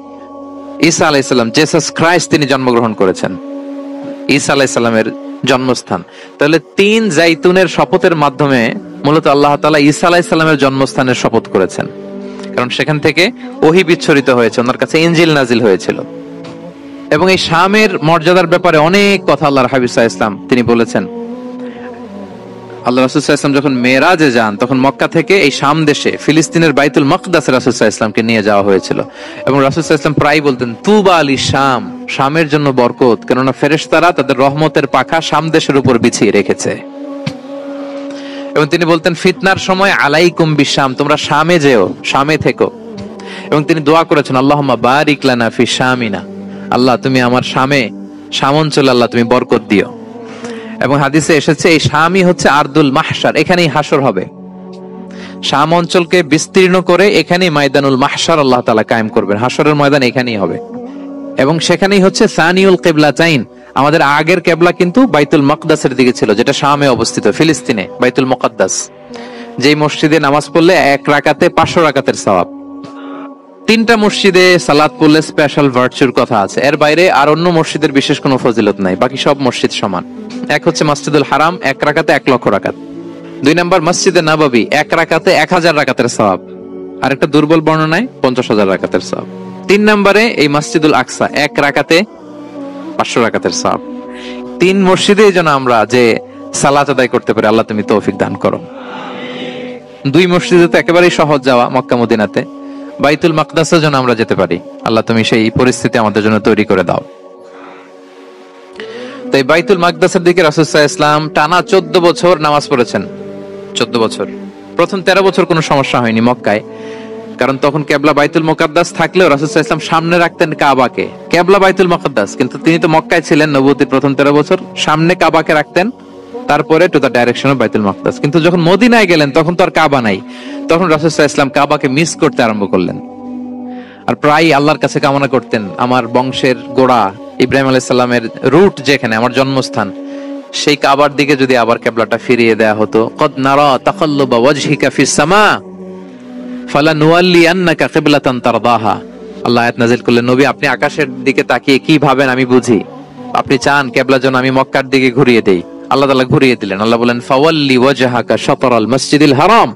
Speaker 1: ঈসা আলাইহিস সালাম, জেসাস ক্রাইস্ট, তিনি জন্মগ্রহণ করেছেন, ঈসা আলাইহিস সালামের জন্মস্থান। তাহলে 3 জাইতুনের শপথের মাধ্যমে মূলত আল্লাহ তাআলা ঈসা আলাইহিস সালামের জন্মস্থানের শপথ করেছেন, কারণ সেখান থেকে ওহী বিচ্ছরিত হয়েছে, ওনার কাছে ইনজিল নাজিল হয়েছিল। এবং এই শামের মর্যাদার ব্যাপারে অনেক কথা আল্লাহর হাবিব সাল্লাল্লাহু আলাইহি ওয়াসাল্লাম তিনি বলেছেন। আল্লাহ রাসূল সাল্লাল্লাহু আলাইহি ওয়াসাল্লাম যখন মেরাজে যান, তখন মক্কা থেকে এই শাম দেশে ফিলিস্তিনের বাইতুল মাকদাসে রাসূল সাল্লাল্লাহু আলাইহি ওয়াসাল্লামকে নিয়ে যাওয়া হয়েছিল। এবং রাসূল সাল্লাল্লাহু আলাইহি ওয়াসাল্লাম প্রায় বলতেন তুবা আলি শাম, শামের জন্য বরকত, কেননা ফেরেশতারা তাদের রহমতের পাখা শাম দেশের উপর বিছিয়ে রেখেছে। এবং তিনি বলতেন ফিতনার সময় আলাইকুম বিশাম, তোমরা শামে যেও, শামে থেকো। এবং তিনি দোয়া করেছেন আল্লাহুম্মা বারিক লানা ফি শামিনা, আল্লাহ তুমি আমার শামে, শাম অঞ্চলে আল্লাহ তুমি বরকত দিও। এবং হাদিসে এসেছে এই শামই হচ্ছে আরদুল মাহশার, এখানেই হাসর হবে। শাম অঞ্চলকে বিস্তীর্ণ করে এখানেই ময়দানুল মাহশার আল্লাহ তাআলা কায়েম করবেন, হাসরের ময়দান এখানেই হবে। এবং সেখানেই হচ্ছে সানিউল কিবলাতাইন, আমাদের আগের কিবলা কিন্তু বাইতুল মাকদাসের দিকে ছিল, যেটা শামে অবস্থিত, ফিলিস্তিনে বাইতুল মুকাদ্দাস, যেই মসজিদে নামাজ পড়লে 1 রাকাতে 500 রাকাতের সওয়াব। 3টা মসজিদে সালাত পড়লে স্পেশাল ভার্চুর কথা আছে, এর বাইরে আর অন্য মসজিদের বিশেষ কোনো ফজিলত নাই, বাকি সব মসজিদ সমান। এক হচ্ছে মসজিদুল হারাম, 1 রাকাতে 1 লক্ষ রাকাত। 2 নম্বর মসজিদে নববী, 1 রাকাতে 1000 রাকাতের সওয়াব, আর একটা দুর্বল বর্ণনায় 50,000 রাকাতের সওয়াব। 3 নম্বরে এই মসজিদুল আকসা, 1 রাকাতে 500 রাকাতের সওয়াব। 3 মসজিদে যেন আমরা যে সালাত আদায় করতে পারি, আল্লাহ তুমি তৌফিক দান করো। 2 মসজিদে তো একেবারেই সহজ যাওয়া, মক্কা মদিনাতে। বাইতুল মাকদাসে যেন আমরা যেতে পারি, আল্লাহ তুমি সেই পরিস্থিতি আমাদের জন্য তৈরি করে দাও। তাই বাইতুল মাকদাসের দিকে রাসূল সাল্লাল্লাহু আলাইহি ওয়াসাল্লাম টানা 14 বছর নামাজ পড়েছেন। 14 বছর। প্রথম 13 বছর কোনো সমস্যা হয়নি মক্কায়, কারণ তখন কিবলা বাইতুল মুকাদ্দাস থাকলেও রাসূল সাল্লাল্লাহু আলাইহি ওয়াসাল্লাম সামনে রাখতেন কাবাকে। কিবলা বাইতুল মুকাদ্দাস, কিন্তু তিনি তো মক্কায় ছিলেন নবুয়তের প্রথম 13 বছর, সামনে কাবাকে রাখতেন, তারপরে টু দ্য ডাইরেকশন অফ বাইতুল মাকদাস। কিন্তু যখন মদিনায় গেলেন তখন তো আর কাবা নাই, তখন রাসূল সাল্লাল্লাহু আলাইহি ওয়াসাল্লাম কাবাকে মিস করতে আরম্ভ করলেন। আর প্রায় আল্লাহর কাছে কামনা করতেন, আমার বংশের গোড়া ইব্রাহিম আলাইহিস সালামের রুট যেখানে, আমার জন্মস্থান, সেই কাবার দিকে যদি আবার কিবলাটা ফিরিয়ে দেয়া হতো। কদ নারা তাকাল্লুবা ওয়াজহিকা ফিস সামা ফালানুওয়াল্লিয়ান্নাকা কিবলাতান তারদাহা। আল্লাহ আয়াত নাযিল করলেন, নবী আপনি আকাশের দিকে তাকিয়ে কি ভাবেন আমি বুঝি, আপনি চান কিবলা যেন আমি মক্কার দিকে ঘুরিয়ে দেই। আল্লাহ তাআলা ঘুরিয়ে দিলেন। আল্লাহ বলেন ফাওয়াল্লি ওয়াজহাকা শাতরাল মসজিদিল হারাম,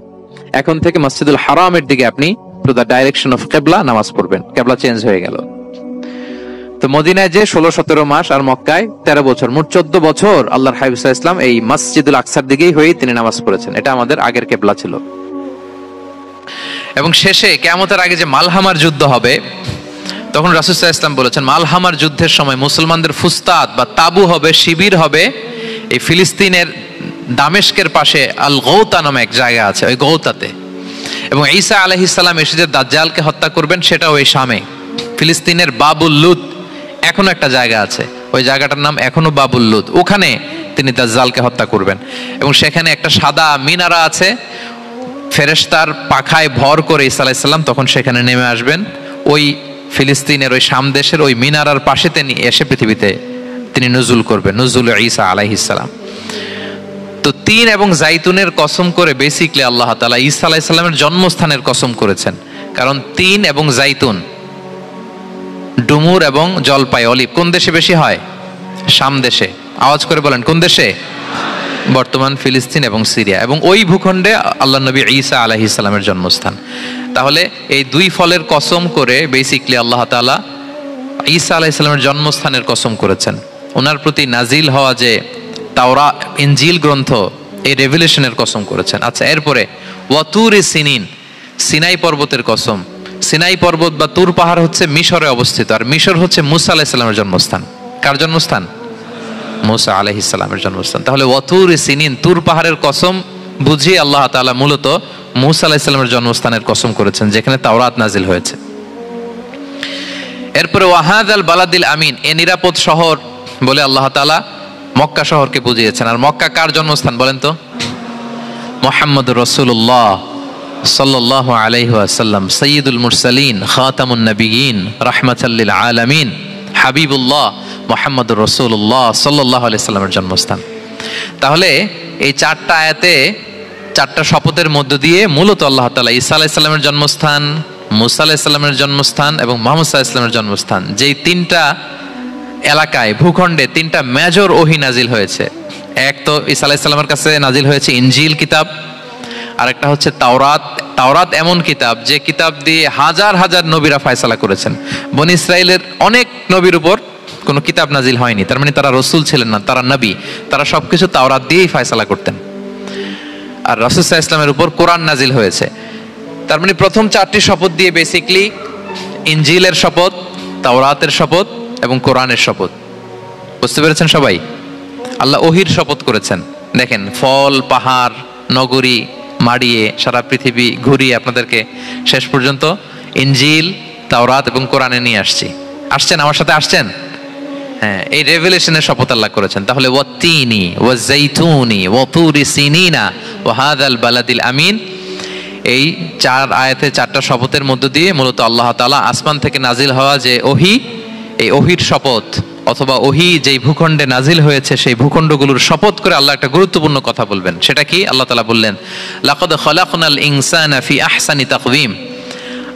Speaker 1: এখন থেকে মসজিদুল হারামের দিকে আপনি টু দ্য ডাইরেকশন অফ কিবলা নামাজ পড়বেন। কিবলা চেঞ্জ হয়ে গেল। তো মদিনায় যে 16-17 মাস, আর মক্কায় 13 বছর, মোট 14 বছর আল্লাহর হাবিব সাল্লাল্লাহু আলাইহি ওয়াসাল্লাম এই মসজিদুল আকসার দিকেই হয়ে তিনি নামাজ পড়েছেন। এটা আমাদের আগের কিবলা ছিল। এবং শেষে কিয়ামতের আগে যে মালহামার যুদ্ধ হবে, তখন রাসূল সাল্লাল্লাহু আলাইহি ওয়াসাল্লাম বলেছেন মালহামার যুদ্ধের সময় মুসলমানদের ফুস্তাদ বা তাবু হবে, শিবির হবে এই ফিলিস্তিনের দামেস্কের পাশে আল গৌতা নামে এক জায়গা আছে, ওই গৌতাতে। এবং ঈসা আলাইহিস সালাম এসে যে দাজ্জালকে হত্যা করবেন, সেটাও এই শামে। ফিলিস্তিনের বাবুল লুদ এখনো একটা জায়গা আছে, ওই জায়গাটার নাম এখনো বাবুল লুদ। ওখানে তিনি দাজ্জালকে হত্যা করবেন। এবং সেখানে একটা সাদা মিনারা আছে, ফেরেশতার পাখায় ভর করে ঈসা আলাইহিস সালাম তখন সেখানে নেমে আসবেন। ওই ফিলিস্তিনের ওই শাম দেশের ওই মিনারার পাশে তিনি এসে পৃথিবীতে তিনি নুজুল করবেন, নুজুল ঈসা আলাইহিস সালাম। তো তিন এবং জাইতুনের কসম করে বেসিকলি আল্লাহ তাআলা ঈসা আলাইহিস সালামের জন্মস্থানের কসম করেছেন। কারণ তিন এবং জাইতুন, ডুমুর এবং জলপাই, অলিভ কোন দেশে বেশি হয়? শাম দেশে। আওয়াজ করে বলেন কোন দেশে? বর্তমান ফিলিস্তিন এবং সিরিয়া, এবং ওই ভূখণ্ডে আল্লাহ নবী ঈসা আলাইহিস সালামের জন্মস্থান। তাহলে এই দুই ফলের কসম করে বেসিকলি আল্লাহ তাআলা ঈসা আলাইহিস সালামের জন্মস্থানের কসম করেছেন। ওনার প্রতি নাজিল হওয়া যে তাওরাত ইনজিল গ্রন্থ, এই রেভেলেশনের কসম করেছেন। আচ্ছা, এরপরে ওয়াতুরি সিনিন, সিনাই পর্বতের কসম। সিনাই পর্বত বা তুর পাহাড় হচ্ছে মিশরে অবস্থিত, আর মিশর হচ্ছে মুসা আলাইহিস সালামের জন্মস্থান। কার জন্মস্থান? মুসা আলাইহিস সালামের জন্মস্থান। তাহলে ওয়াতুরি সিনিন, তুর পাহাড়ের কসম বুঝিয়ে আল্লাহ তাআলা মূলত মুসা আলাইহিস সালামের জন্মস্থানের কসম করেছেন, যেখানে তাওরাত নাজিল হয়েছে। এরপরে ওয়াহাদাল বালাদিল আমিন, এ নিরাপদ শহর বলে আল্লাহ তাআলা মক্কা শহরকে বুঝিয়েছেন। আর মক্কা কার জন্মস্থান বলেন তো? মুহাম্মদুর রাসূলুল্লাহ সাল্লাল্লাহু আলাইহি ওয়াসাল্লাম, সাইয়্যিদুল মুরসালিন, খাতামুন নবিয়্যিন, রাহমাতাল লিল আলামিন, হাবিবুল্লাহ মুহাম্মদুর রাসূলুল্লাহ সাল্লাল্লাহু আলাইহি ওয়াসাল্লামের জন্মস্থান। তাহলে এই চারটা আয়াতে, চারটা শপথের মধ্য দিয়ে মূলত আল্লাহ তাআলা ঈসা আলাইহিস সালামের জন্মস্থান, মুসা আলাইহিস সালামের জন্মস্থান এবং মুহাম্মদ সাল্লাল্লাহু আলাইহি ওয়াসাল্লামের জন্মস্থান, যেই তিনটা এলাকায়, ভূখণ্ডে তিনটা মেজর ওহী নাজিল হয়েছে। এক তো ঈসা আলাইহিস সালামের কাছে নাজিল হয়েছে ইনজিল কিতাব, আরেকটা হচ্ছে তাওরাত। তাওরাত এমন কিতাব যে কিতাব দিয়ে হাজার হাজার নবীরা ফয়সালা করেছেন। বনি ইসরাইলের অনেক নবীর উপর কোনো কিতাব নাজিল হয়নি, তার মানে তারা রসুল ছিলেন না, তারা নবী। তারা সবকিছু তাওরাত দিয়েই ফয়সালা করতেন। আর রাসূল সাল্লাল্লাহু আলাইহি ওয়াসাল্লামের উপর কোরআন নাজিল হয়েছে। তার মানে প্রথম চারটি শপথ দিয়ে বেসিকলি ইনজিলের শপথ, তাওরাতের শপথ এবং কোরআনের শপথ। বুঝতে পেরেছেন সবাই? আল্লাহ ওহির শপথ করেছেন। দেখেন, ফল, পাহাড়, নগরী মাড়িয়ে সারা পৃথিবী ঘুরিয়ে আপনাদেরকে শেষ পর্যন্ত ইনজিল, তাওরাত এবং কোরআনে নিয়ে আসছেন আমার সাথে আসছেন। হ্যাঁ, এই রেভেলেশনের শপথ আল্লাহ করেছেন। তাহলে ওয়াত্তিনি ওয়াজাইতুনি ওয়াতুরি সিনিনা ওয়া হাযাল বালাদিল আমিন, এই চার আয়াতে চারটা শপথের মধ্য দিয়ে মূলত আল্লাহ তাআলা আসমান থেকে নাজিল হওয়া যে ওহী, এই ওহীর শপথ অথবা ওহী যেই ভূখণ্ডে নাজিল হয়েছে সেই ভূখণ্ডগুলোর শপথ করে আল্লাহ একটা গুরুত্বপূর্ণ কথা বলবেন। সেটা কি? আল্লাহ তাআলা বললেন, লাকাদ খালাকনাল ইনসানা ফি আহসানি তাকওয়িম,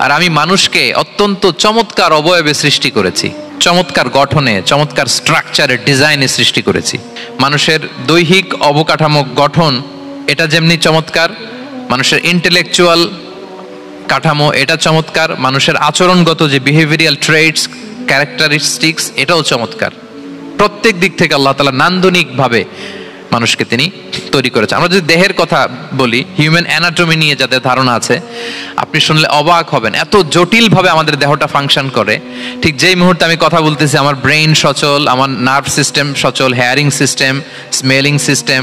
Speaker 1: আর আমি মানুষকে অত্যন্ত চমৎকার অবয়বে সৃষ্টি করেছি, চমৎকার গঠনে, চমৎকার স্ট্রাকচারের ডিজাইনে সৃষ্টি করেছি। মানুষের দৈহিক অবকাঠামো গঠন এটা যেমনি চমৎকার, মানুষের ইন্টেলেকচুয়াল কাঠামো এটা চমৎকার, মানুষের আচরণগত যে বিহেভিয়ারাল ট্রেটস, ক্যারেক্টারিস্টিক্স এটাও চমৎকার। প্রত্যেক দিক থেকে আল্লাহ তাআলা নান্দনিক ভাবে মানুষকে তিনি তৈরি করেছেন। আমরা যদি দেহের কথা বলি, হিউম্যান অ্যানাটমি নিয়ে যাদের ধারণা আছে, আপনি শুনলে অবাক হবেন এত জটিল ভাবে আমাদের দেহটা ফাংশন করে। ঠিক যেই মুহূর্তে আমি কথা বলতেছি আমার ব্রেইন সচল, আমার নার্ভ সিস্টেম সচল, হেয়ারিং সিস্টেম, স্মেলিং সিস্টেম,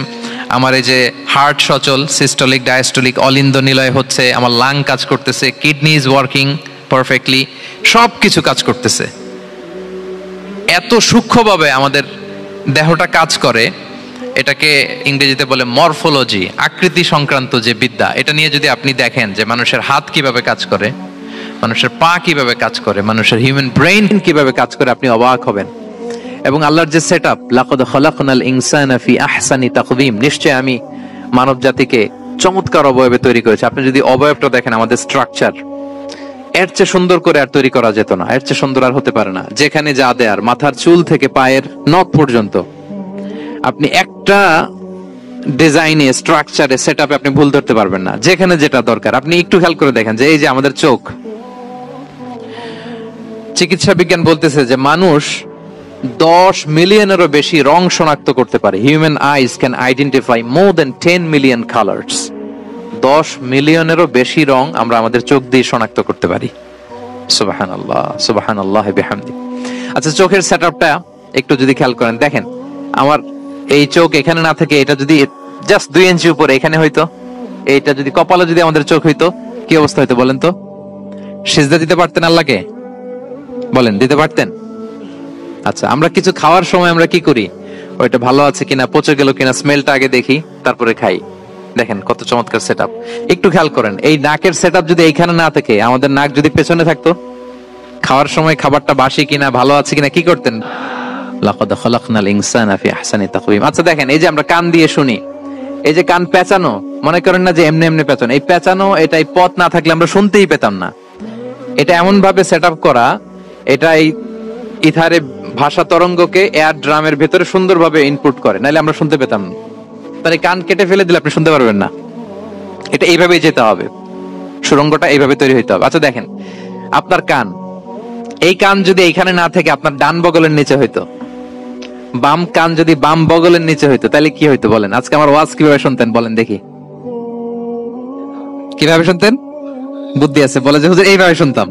Speaker 1: আমার এই যে হার্ট সচল, সিস্টোলিক ডায়াস্টোলিক অলিন্দ নিলয় হচ্ছে, আমার লাং কাজ করতেছে, কিডনি ইজ ওয়ার্কিং পারফেক্টলি, সব কিছু কাজ করতেছে। এত সূক্ষ্মভাবে আমাদের দেহটা কাজ করে, এটাকে ইংরেজিতে বলে মরফোলজি, আকৃতি সংক্রান্ত যে বিদ্যা, এটা নিয়ে যদি আপনি দেখেন যে মানুষের হাত কিভাবে কাজ করে, মানুষের পা কিভাবে কাজ করে, মানুষের হিউম্যান ব্রেইন কিভাবে কাজ করে, আপনি অবাক হবেন। এবং আল্লাহর যে সেট আপ, লাকাদ খালাকনাল ইনসানা ফি আহসানি তাকওয়িম, নিশ্চয় আমি মানব জাতিকে চমৎকার অবয়বে তৈরি করেছি। আপনি যদি অবয়বটা দেখেন, আমাদের স্ট্রাকচার এর চেয়ে সুন্দর করে আর তৈরি করা যেত না, এর চেয়ে সুন্দর আর হতে পারে না। যেখানে যা দেয়ার, মাথার চুল থেকে পায়ের নখ পর্যন্ত, আপনি একটা ডিজাইনে, স্ট্রাকচারে, সেটআপে আপনি ভুল ধরতে পারবেন না। যেখানে যেটা দরকার, আপনি একটু খেয়াল করে দেখেন যে এই যে আমাদের চোখ, চিকিৎসা বিজ্ঞান বলতেছে যে মানুষ 10 মিলিয়নেরও বেশি রং শনাক্ত করতে পারে। Human eyes can identify more than 10 million colours. 10 মিলিয়নেরও বেশি রং আমরা আমাদের চোখ দিয়ে শনাক্ত করতে পারি। সুবহানাল্লাহ, সুবহানাল্লাহ বিহামদি। আচ্ছা, চোখের সেটআপটা একটু যদি খেয়াল করেন, দেখেন আমার এই চোখ এখানে না থেকে এটা যদি জাস্ট 2 ইঞ্চি উপরে এখানে হইতো, এইটা যদি কপালে যদি আমাদের চোখ হইতো, কি অবস্থা হইতো বলেন তো? সিজদা দিতে পারতেন আল্লাহকে? বলেন, দিতে পারতেন? আচ্ছা, আমরা কিছু খাওয়ার সময় আমরা কি করি? ওইটা ভালো আছে কিনা, পচে গেল কিনা, স্মেলটা আগে দেখি, তারপরে খাই। দেখেন কত চমৎকার সেটআপ। একটু খেয়াল করেন, এই নাকের সেটআপ যদি এইখানে না থাকে, আমাদের নাক যদি পেছনে থাকতো, খাওয়ার সময় খাবারটা বাসি কিনা, ভালো আছে কিনা কি করতেন? লাকাদ খালাকনাল ইনসানা ফি আহসানি তাকওয়িম। আচ্ছা দেখেন, এই যে আমরা কান দিয়ে শুনি, এই যে কান পেঁচানো, মনে করেন না যে এমনি এমনি পেঁচানো, এই পেঁচানো, এটাই পথ না থাকলে আমরা শুনতেই পেতাম না। এটা এমন ভাবে সেটআপ করা, এটা এই ইথারে ভাষা তরঙ্গকে এয়ার ড্রামের ভেতরে সুন্দরভাবে ইনপুট করে, নাহলে আমরা শুনতে পেতাম না। তাহলে কান কেটে ফেলে দিলে আপনি শুনতে পারবেন না। এটা এইভাবেই যেতে হবে, সুরঙ্গটা এইভাবে তৈরি হইতে হবে। আচ্ছা দেখেন, আপনার কান, এই কান যদি এইখানে না থেকে আপনার ডান বগলের নিচে হইতো, বাম কান যদি বাম বগলের নিচে হইতো, তাহলে কি হইতো বলেন? আজকে আমার ওয়াজ কিভাবে শুনতেন বলেন দেখি, কিভাবে শুনতেন? বুদ্ধি আছে বলে যে হুজুর এইভাবে শুনতাম।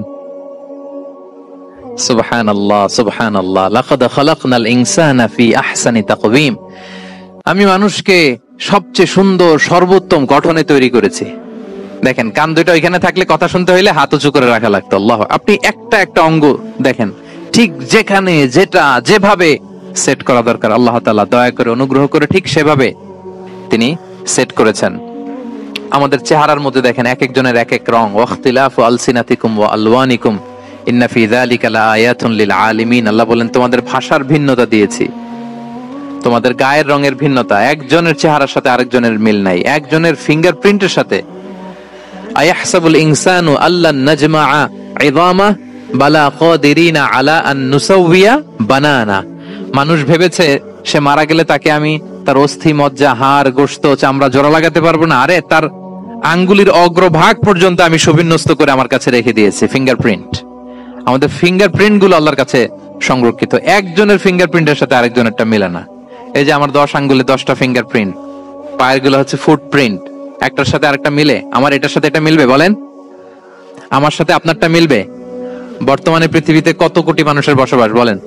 Speaker 1: সুবহানাল্লাহ, সুবহানাল্লাহ। লাকাদ খালাকনাল ইনসানা ফি আহসানি তাকওয়িম। আমি মানুষকে সবচেয়ে সুন্দর সর্বোত্তম গঠনে তৈরি করেছি। দেখেন, কান দুটো এখানে থাকলে কথা শুনতে হইলে হাত উঁচু করে রাখা লাগতো। আল্লাহ, আপনি একটা একটা অঙ্গ দেখেন, ঠিক যেখানে যেটা যেভাবে সেট করা দরকার, আল্লাহ তাআলা দয়া করে অনুগ্রহ করে ঠিক সেভাবে তিনি সেট করেছেন। আমাদের চেহারার মধ্যে দেখেন এক একজনের এক এক রং। ওয়াখতিলাফু আলসিনাতিকুম ওয়া আলওয়ানিকুম ইন্না ফি যালিকা লাআয়াতুন লিল আলিমিন। আল্লাহ বলেন, তোমাদের ভাষার ভিন্নতা দিয়েছি, তোমাদের গায়ের রঙের ভিন্নতা, একজনের চেহারার সাথে আরেকজনের মিল নাই, একজনের ফিঙ্গারপ্রিন্টের সাথে। আয়াহসাবুল ইনসানু আল্লান নাজমাআ ইযামা বালা কাদিরিনা আলা আন নুসাউইয়া বানানা। মানুষ ভেবেছে সে মারা গেলে তাকে আমি তার অস্থি মজ্জা হাড় গোশত চামড়া জোড়া লাগাতে পারবো না। আরে তার আঙ্গুলির অগ্রভাগ পর্যন্ত আমি সুবিন্যস্ত করে আমার কাছে রেখে দিয়েছি। ফিঙ্গারপ্রিন্ট, আমাদের ফিঙ্গারপ্রিন্ট গুলো আল্লাহর কাছে সংরক্ষিত। একজনের ফিঙ্গারপ্রিন্টের সাথে আরেকজনেরটা মিলে না। এই যে আমার 10 আঙ্গুলে 10টা ফিঙ্গারপ্রিন্ট, পায়ের গুলো হচ্ছে ফুটপ্রিন্ট, একটার সাথে আরেকটা মিলে। আমার এটার সাথে এটা মিলবে বলেন? আমার সাথে আপনারটা মিলবে? বর্তমানে পৃথিবীতে কত কোটি মানুষের বসবাস বলেন?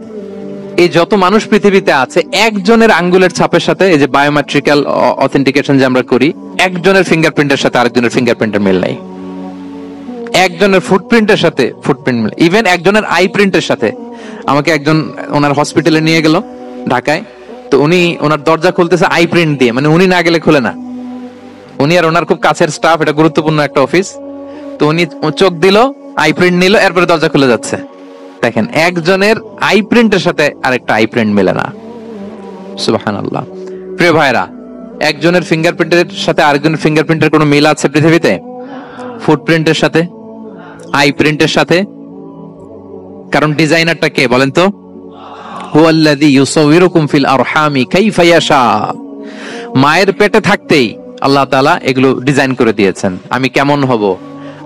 Speaker 1: এই যত মানুষ পৃথিবীতে আছে, একজনের আঙ্গুলের ছাপের সাথে, এই যে বায়োমেট্রিক্যাল অথেন্টিকেশন যে আমরা করি, একজনের ফিঙ্গারপ্রিন্টের সাথে আরেকজনের ফিঙ্গারপ্রিন্টের মিল নাই। একজনের ফুটপ্রিন্টের সাথে ফুটপ্রিন্ট মিল, ইভেন একজনের আই প্রিন্টের সাথে। আমাকে একজন ওনার হসপিটালে নিয়ে গেল ঢাকায়, তো উনি ওনার দরজা খুলতেছে আই প্রিন্ট দিয়ে, মানে উনি না গেলে খুলে না। উনি আর ওনার খুব কাছের স্টাফ, এটা গুরুত্বপূর্ণ একটা অফিস, তো উনি চোখ দিল, আই প্রিন্ট নিল, এরপরে দরজা খুলে যাচ্ছে। দেখেন, একজনের আই প্রিন্টের সাথে আরেকটা আই প্রিন্ট মেলে না। সুবহানাল্লাহ। প্রিয় ভাইরা, একজনের ফিঙ্গারপ্রিন্টের সাথে আরেকজনের ফিঙ্গারপ্রিন্টের কোনো মিল আছে পৃথিবীতে? ফুটপ্রিন্টের সাথে, আই প্রিন্টের সাথে? কারণ ডিজাইনারটা কে বলেন তো? হুয়াল্লাযী ইউসাউবিরুকুম ফিল আরহামি কাইফা ইয়াশা। মায়ের পেটে থাকতেই আল্লাহ তাআলা এগুলো ডিজাইন করে দিয়েছেন। আমি কেমন হব,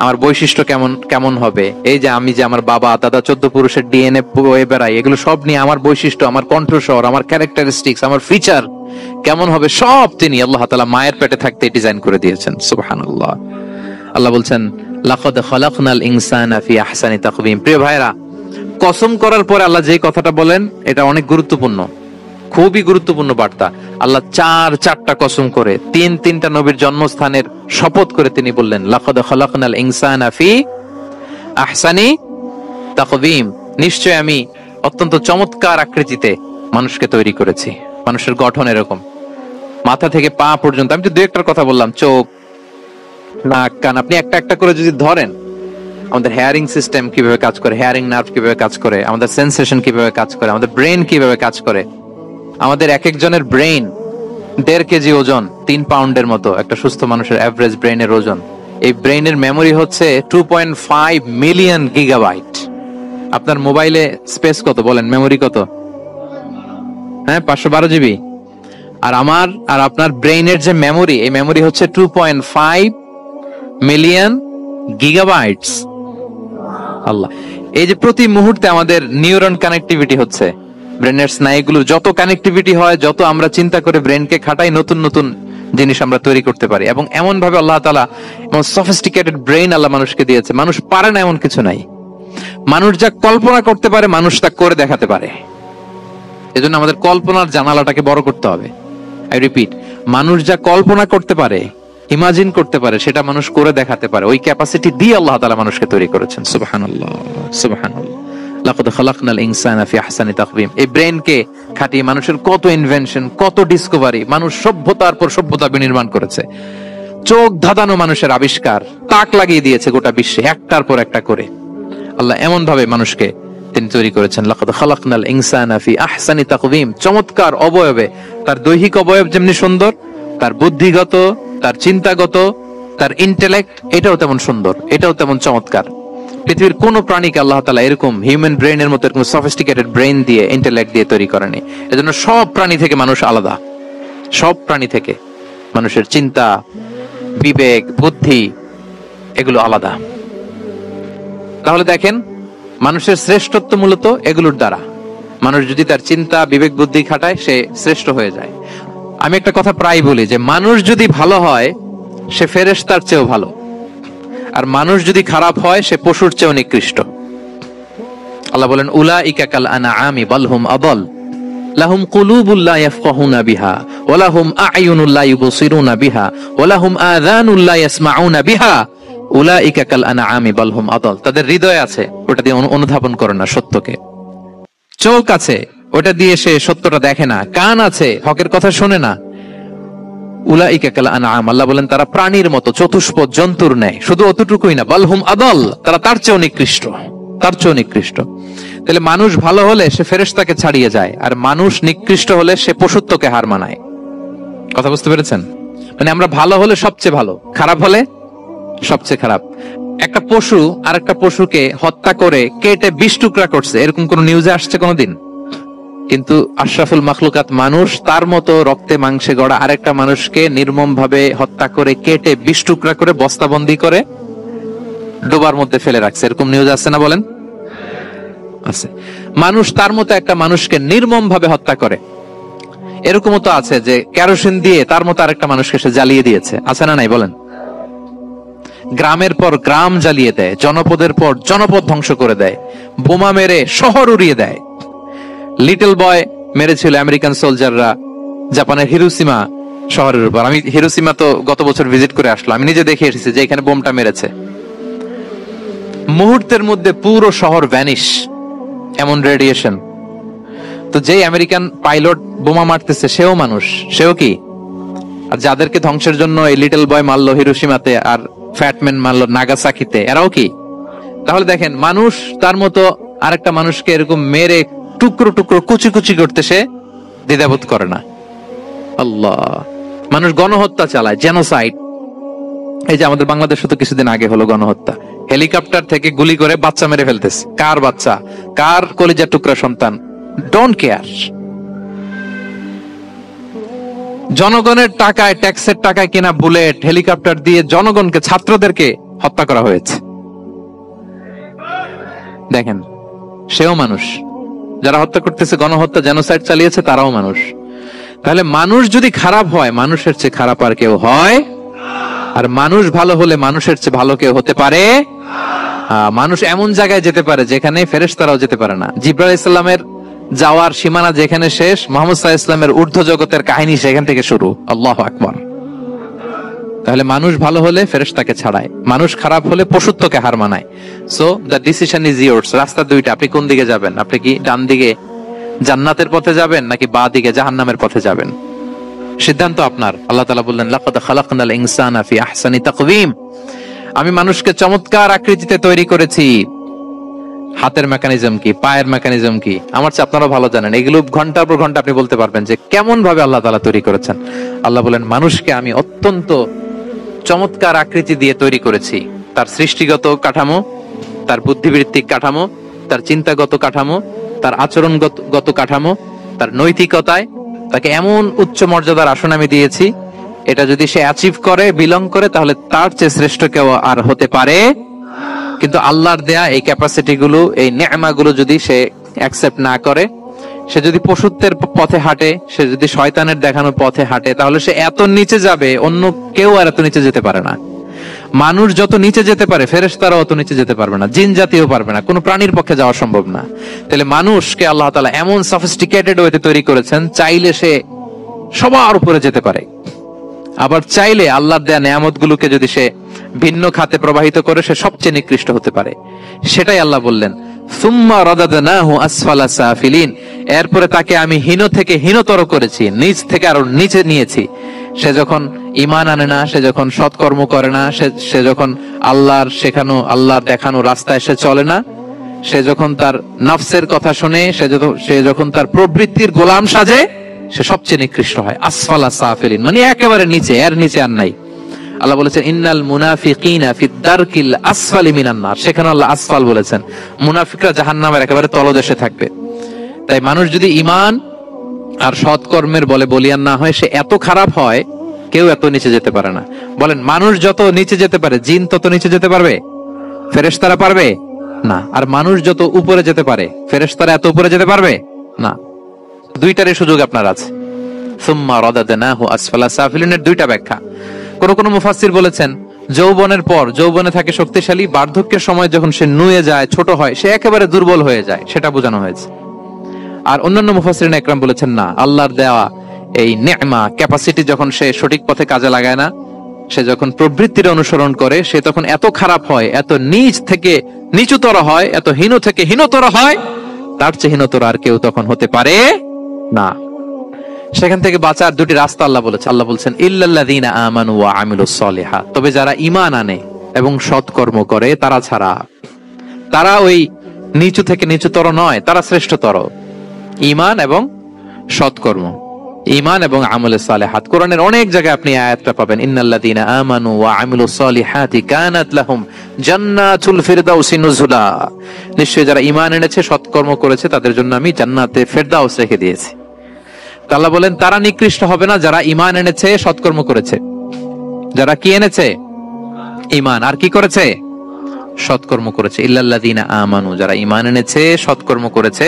Speaker 1: আমার বৈশিষ্ট্য কেমন কেমন হবে, এই যে আমি যে আমার বাবা দাদা 14 পুরুষের ডিএনএ বয়ে বেড়াই, এগুলো সব নিয়ে আমার বৈশিষ্ট্য, আমার কণ্ঠস্বর, আমার ক্যারেক্টারিস্টিক্স, আমার ফিচার কেমন হবে, সব তিনি আল্লাহ তাআলা মায়ের পেটে থাকতে ডিজাইন করে দিয়েছেন। সুবহানাল্লাহ। আল্লাহ বলছেন, লাকাদ খালাকনাল ইনসানা ফি আহসানি তাকওয়িম। প্রিয় ভাইরা, কসম করার পরে আল্লাহ যে কথাটা বলেন, এটা অনেক গুরুত্বপূর্ণ, খুবই গুরুত্বপূর্ণ বার্তা। আল্লাহ চারটা কসম করে, তিনটা নবীর জন্মস্থানের শপথ করে তিনি বললেন, লাকাদ খালাকনাল ইনসানা ফি আহসানি তাকওয়িম। নিশ্চয় আমি অত্যন্ত চমৎকার আকৃতিতে মানুষকে তৈরি করেছি। মানুষের গঠন এরকম, মাথা থেকে পা পর্যন্ত। আমি তো দু একটার কথা বললাম, চোখ, নাক, কান। আপনি একটা একটা করে যদি ধরেন, আমাদের হেয়ারিং সিস্টেম কিভাবে কাজ করে, হেয়ারিং নার্ভ কিভাবে কাজ করে, আমাদের সেন্সেশন কিভাবে কাজ করে, আমাদের ব্রেন কিভাবে কাজ করে। আমাদের এক একজনের ব্রেন 1.5 কেজি ওজন, 3 পাউন্ডের মতো একটা সুস্থ মানুষের এভারেজ ব্রেনের ওজন। এই ব্রেনের মেমোরি হচ্ছে 2.5 মিলিয়ন গিগাবাইট। আপনার মোবাইলে স্পেস কত বলেন, মেমোরি কত? হ্যাঁ, 512 জিবি। আর আমার আর আপনার ব্রেনের যে মেমোরি, এই মেমোরি হচ্ছে 2.5 মিলিয়ন গিগাবাইটস। আল্লাহ, এই যে প্রতি মুহূর্তে আমাদের নিউরন কানেক্টিভিটি হচ্ছে, ব্রেনের স্নায়ুগুলোর যত কানেক্টিভিটি হয়, যত আমরা চিন্তা করে ব্রেনকে খাটাই, নতুন নতুন জিনিস আমরা তৈরি করতে পারি। এবং এমন ভাবে আল্লাহ তাআলা সফিস্টিকেটেড ব্রেন আল্লাহ মানুষকে দিয়েছে, মানুষ পারে না এমন কিছু নাই। মানুষ যা কল্পনা করতে পারে, মানুষ তা করে দেখাতে পারে। এজন্য আমাদের কল্পনার জানালাটাকে বড় করতে হবে। আই রিপিট, মানুষ যা কল্পনা করতে পারে, ইমাজিন করতে পারে, সেটা মানুষ করে দেখাতে পারে। ওই ক্যাপাসিটি দিয়ে আল্লাহ তাআলা মানুষকে তৈরি করেছেন। সুবহানাল্লাহ, সুবহানাল্লাহ। লাকাদ খালাকনাল ইনসানা ফি আহসানি তাকওয়িম। এই ব্রেনকে খাটিয়ে মানুষের কত ইনভেনশন, কত ডিসকভারি, মানুষ সভ্যতার পর সভ্যতা বিনির্মাণ করেছে, চোখ ধাঁধানো মানুষের আবিষ্কার তাক লাগিয়ে দিয়েছে গোটা বিশ্বে একটার পর একটা করে। আল্লাহ এমন ভাবে মানুষকে তিনি তৈরি করেছেন, লাকাদ খালাকনাল ইনসানা ফি আহসানি তাকওয়িম, চমৎকার অবয়বে, তার দৈহিক অবয়ব যেমনি সুন্দর, তার বুদ্ধিগত, তার চিন্তাগত, তার ইন্টেলেক্ট এটাও তেমন সুন্দর, এটাও তেমন চমৎকার। পৃথিবীর কোন প্রাণীকে আল্লাহ তাআলা এরকম হিউম্যান ব্রেইনের মতো এরকম সফিস্টিকেটেড ব্রেইন দিয়ে, ইন্টেলেক্ট দিয়ে তৈরি করেনি। এজন্য সব প্রাণী থেকে মানুষ আলাদা, সব প্রাণী থেকে মানুষের চিন্তা, বিবেক, বুদ্ধি এগুলো আলাদা। তাহলে দেখেন মানুষের শ্রেষ্ঠত্ব মূলত এগুলোর দ্বারা। মানুষ যদি তার চিন্তা, বিবেক, বুদ্ধি খাটায় সে শ্রেষ্ঠ হয়ে যায়। আমি একটা কথা প্রায় বলি যে মানুষ যদি ভালো হয় সে ফেরেশতার চেয়েও ভালো, আর মানুষ যদি খারাপ হয় সে পশুর চেয়েও নিকৃষ্ট। আল্লাহ বলেন উলাইকা কাল আনআমি বাল হুম আদাল লাহুম কুলুবুল লা ইয়াফকাহুনা বিহা ওয়া লাহুম আ'য়ুনুল লা ইউবসিরুনা বিহা ওয়া লাহুম আযানুল লা ইয়াসমাউনা বিহা উলাইকা কাল আনআমি বাল হুম আদাল। তাদের হৃদয় আছে, ওটা দিয়ে অনুধাবন করে না সত্যকে। চোখ আছে, ওটা দিয়ে সে সত্যটা দেখে না। কান আছে, হকের কথা শোনে না। উলাইকা কাল আনআম, আল্লাহ বলেন তারা প্রাণীর মতো, চতুষ্পদ জন্তুর ন্যায়। শুধু অতটুকুই না, বাল হুম আদাল, তারা তার চেয়েও নিকৃষ্ট, তার চেয়েও নিকৃষ্ট। তাহলে মানুষ ভালো হলে সে ফেরেশতাকে ছাড়িয়ে যায়, আর মানুষ নিকৃষ্ট হলে সে পশুত্বকে হার মানায়। কথা বুঝতে পেরেছেন? মানে আমরা ভালো হলে সবচেয়ে ভালো, খারাপ হলে সবচেয়ে খারাপ। একটা পশু আর একটা পশুকে হত্যা করে কেটে 20 টুকরা করছে, এরকম কোন নিউজে আসছে কোনোদিন? কিন্তু আশরাফুল মাখলুকাত মানুষ তার মতো রক্তে মাংসে গড়া আরেকটা মানুষকে নির্মম ভাবে হত্যা করে কেটে 20 টুকরা করে বস্তাবন্দি করে ডোবার মধ্যে ফেলে রাখছে, এরকম নিউজ আছে না বলেন? আছে। মানুষ তার মতো একটা মানুষকে নির্মম ভাবে হত্যা করে, এরকমও তো আছে যে কেরোসিন দিয়ে তার মতো আরেকটা মানুষকে সে জ্বালিয়ে দিয়েছে, আছে না নাই বলেন? গ্রামের পর গ্রাম জ্বালিয়ে দেয়, জনপদের পর জনপদ ধ্বংস করে দেয়, বোমা মেরে শহর উড়িয়ে দেয়। লিটল বয় মেরেছিল আমেরিকান সোলজাররা জাপানের হিরোশিমা শহরের উপর। আমি হিরোশিমা তো গত বছর ভিজিট করে আসলাম, আমি নিজে দেখে এসেছি যে এখানে বোমটা মেরেছে। মুহূর্তের মধ্যে পুরো শহর ভ্যানিশ, এমন রেডিয়েশন। তো যেই আমেরিকান পাইলট বোমা মারতেছে সেও মানুষ, সেও কি? আর যাদেরকে ধ্বংসের জন্য এই লিটল বয় মারলো হিরোশিমাতে আর ফ্যাটম্যান মারলো নাগাসাকিতে, এরাও কি? তাহলে দেখেন মানুষ তার মতো আরেকটা মানুষকে এরকম মেরে টুকরো টুকরো কুচি কুচি করতে সে দ্বিধাবোধ করে না। আল্লাহ, মানুষ গণহত্যা চালায়, জেনোসাইড। এই যে আমাদের বাংলাদেশে তো কিছুদিন আগে হলো গণহত্যা, হেলিকপ্টার থেকে গুলি করে বাচ্চা মেরে ফেলতেছে। কার বাচ্চা, কার কলিজার টুকরা সন্তান, ডোন্ট কেয়ার। জনগণের টাকায়, ট্যাক্সের টাকায় কেনা বুলেট, হেলিকপ্টার দিয়ে জনগণকে, ছাত্রদেরকে হত্যা করা হয়েছে। দেখেন, সেও মানুষ। যারা হত্যা করতেছে, গণহত্যা, জেনোসাইড চালিয়েছে, তারাও মানুষ। তাহলে মানুষ যদি খারাপ হয়, মানুষের চেয়ে খারাপ আর কেউ হয়? আর মানুষ ভালো হলে মানুষের চেয়ে ভালো কেউ হতে পারে? মানুষ এমন জায়গায় যেতে পারে যেখানে ফেরেশতারাও যেতে পারে না। জিবরাইল আলাইহিস সালামের যাওয়ার সীমানা যেখানে শেষ, মুহাম্মদ সাল্লাল্লাহু আলাইহি ওয়াসাল্লামের ঊর্ধ্ব জগতের কাহিনী সেখান থেকে শুরু। আল্লাহু আকবার। তাহলে মানুষ ভালো হলে ফেরেশতাকে ছাড়ায়, মানুষ খারাপ হলে পশুত্বকে হার মানায়। So the decision is yours. রাস্তা দুইটা, আপনি কোন দিকে যাবেন? আপনি কি ডান দিকে জান্নাতের পথে যাবেন নাকি বাঁ দিকে জাহান্নামের পথে যাবেন? সিদ্ধান্ত আপনার। আল্লাহ তাআলা বললেন লাকাদ খালাকনাল ইনসানা ফি আহসানি তাকওয়িম, আমি মানুষকে চমৎকার আকৃতিতে তৈরি করেছি। হাতের মেকানিজম কি, পায়ের মেকানিজম কি, আমার চেয়ে আপনারা ভালো জানেন। এগুলো ঘন্টার পর ঘন্টা আপনি বলতে পারবেন যে কেমন ভাবে আল্লাহ তাআলা তৈরি করেছেন। আল্লাহ বলেন মানুষকে আমি অত্যন্ত চমৎকার আকৃতি দিয়ে তৈরি করেছি। তার সৃষ্টিগত কাঠামো, তার বুদ্ধিবৃত্তিক কাঠামো, তার চিন্তাগত কাঠামো, তার আচরণগত কাঠামো, তার নৈতিকতায় তাকে এমন উচ্চ মর্যাদার আসন আমি দিয়েছি, এটা যদি সে অ্যাচিভ করে, বিলং করে, তাহলে তার চেয়ে শ্রেষ্ঠ কেউ আর হতে পারে। কিন্তু আল্লাহর দেয়া এই ক্যাপাসিটি গুলো, এই নেয়ামা গুলো যদি সে অ্যাকসেপ্ট না করে, সে যদি পশুত্বের পথে হাঁটে, সে যদি শয়তানের দেখানো পথে হাঁটে, তাহলে সে এত নিচে যাবে, অন্য কেউ আর এত নিচে যেতে পারে না। মানুষ যত নিচে যেতে পারে, ফেরেশতারাও অত নিচে যেতে পারবে না, জিন জাতিও পারবে না, কোনো প্রাণীর পক্ষে যাওয়া সম্ভব না। তাহলে মানুষকে আল্লাহ তাআলা এমন সফিস্টিকেটেড ওয়েতে তৈরি করেছেন, চাইলে সে সবার উপরে যেতে পারে। আবার চাইলে আল্লাহর দেয়া নেয়ামত গুলোকে যদি সে ভিন্ন খাতে প্রবাহিত করে, সে সবচেয়ে নিকৃষ্ট হতে পারে। সেটাই আল্লাহ বললেন সুম্মা রাদাদনাহু আসফালা সাফিলিন, এরপরে তাকে আমি হীন থেকে হীনতর করেছি, নিচ থেকে আরো নিচে নিয়েছি। সে যখন ঈমান আনে না, সে যখন সৎকর্ম করে না, সে যখন আল্লাহর শেখানো, আল্লাহর দেখানো রাস্তায় সে চলে না, সে যখন তার নফসের কথা শুনে, সে যখন তার প্রবৃত্তির গোলাম সাজে, সে সবচেয়ে নিকৃষ্ট হয়। আসফালা সাফিলিন মানে একেবারে নিচে, এর নিচে আর নাই। আল্লাহ বলেছেন ইন্নাল মুনাফিকিনা ফিদ দারকিল আসফালি মিনান নার, সেখানে আল্লাহ আসফাল বলেছেন। মুনাফিকরা জাহান্নামের একেবারে তলদেশে থাকবে। তাই মানুষ যদি ঈমান আর সৎকর্মের বলে বলিয়ান না হয়, সে এত খারাপ হয়, কেউ এত নিচে যেতে পারে না। বলেন, মানুষ যত নিচে যেতে পারে, জিন তত নিচে যেতে পারবে? ফেরেশতারা পারবে না। আর মানুষ যত উপরে যেতে পারে, ফেরেশতারা এত উপরে যেতে পারবে না। দুইটারই সুযোগ আপনার আছে। সুম্মা রাদাদনাহু আসফালা সাফিলিনের দুইটা ব্যাখ্যা। কোন মুফাসসির বলেছেন, যৌবনের পর, যৌবনে থাকে শক্তিশালী, বার্ধক্যের সময় যখন সে নুয়ে যায়, ছোট হয়, সে একেবারে দুর্বল হয়ে যায়, সেটা বোঝানো হয়েছে। আর অন্যান্য মুফাসসিরিন একরাম বলেছেন না, আল্লাহর দেওয়া এই নে'মা, ক্যাপাসিটি যখন সে সঠিক পথে কাজে লাগায় না, সে যখন প্রবৃত্তির অনুসরণ করে, সে তখন এত খারাপ হয়, এত নিচ থেকে নিচুতর হয়, এত হীন থেকে হীনতর হয়, তার চেয়ে হীনতর আর কেউ তখন হতে পারে না। সেখান থেকে বাঁচার দুটি রাস্তা আল্লাহ বলেছেন। আল্লাহ বলছেন ইল্লাল্লাযীনা আমানু ওয়া আমিলুস সলিহাত, তবে যারা ঈমান আনে এবং সৎকর্ম করে তারা ছাড়া। তারা ওই নিচু থেকে নিচুতর নয়, তারা শ্রেষ্ঠতর। ঈমান এবং সৎকর্ম, ঈমান এবং আমলে সালেহাত। কোরআনের অনেক জায়গায় আপনি আয়াতটা পাবেন, ইন্নাল্লাযীনা আমানু ওয়া আমিলুস সলিহাতি কানাত লাহুম জান্নাতুল ফিরদাউসি নুজুলা, নিশ্চয়ই যারা ঈমান এনেছে, সৎকর্ম করেছে, তাদের জন্য আমি জান্নাতে ফেরদাউস রেখে দিয়েছি। আল্লাহ বলেন তারা নিকৃষ্ট হবে না যারা ঈমান এনেছে, সৎকর্ম করেছে। যারা কি এনেছে? ঈমান। আর কি করেছে? সৎকর্ম করেছে। ইল্লাল্লাযীনা আমানু, যারা ঈমান এনেছে, সৎকর্ম করেছে,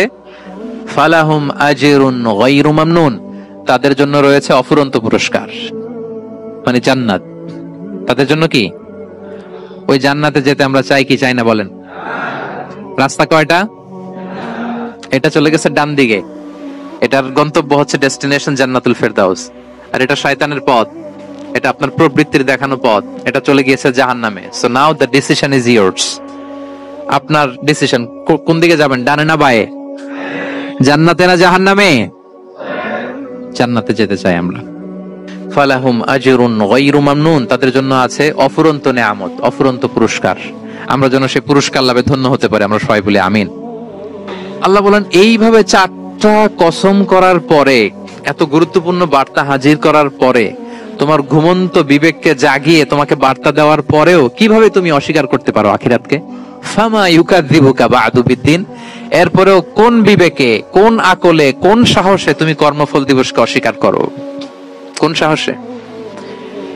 Speaker 1: ফালাহুম আজরুন গায়রু মামনুন, তাদের জন্য রয়েছে অফুরন্ত পুরস্কার, মানে জান্নাত। তাদের জন্য কি? ওই জান্নাতে যেতে আমরা চাই কি চাই না বলেন? রাস্তা কয়টা? এটা চলে গেছে ডান দিকে, এটার গন্তব্য হচ্ছে ডেস্টিনেশন জান্নাতুল ফেরদাউস। আর এটা শয়তানের পথ, এটা আপনার প্রবৃত্তির দেখানো পথ, এটা চলে গিয়েছে জাহান্নামে। So now the decision is years. আপনার ডিসিশন, কোন দিকে যাবেন, ডানে না বায়ে? জান্নাতে না জাহান্নামে? জান্নাতে যেতে চাই আমরা। ফালাহুম আজরুন গায়রু মামনুন, তাদের জন্য আছে অফুরন্ত নেয়ামত, অফুরন্ত পুরস্কার। আমরা যেন সেই পুরস্কার লাভে ধন্য হতে পারি, আমরা সবাই বলি আমিন। আল্লাহ বলেন এইভাবে চারটা কসম করার পরে, এত গুরুত্বপূর্ণ বার্তা হাজির করার পরে, তোমার ঘুমন্ত বিবেককে জাগিয়ে তোমাকে বার্তা দেওয়ার পরেও কিভাবে তুমি অস্বীকার করতে পারো আখিরাতকে? ফামা ইউকাযযিবুকা বা'দু বিদ্দিন, এরপরেও কোন বিবেকে, কোন আকলে, কোন সাহসে তুমি কর্মফল দিবসকে অস্বীকার করো? কোন সাহসে?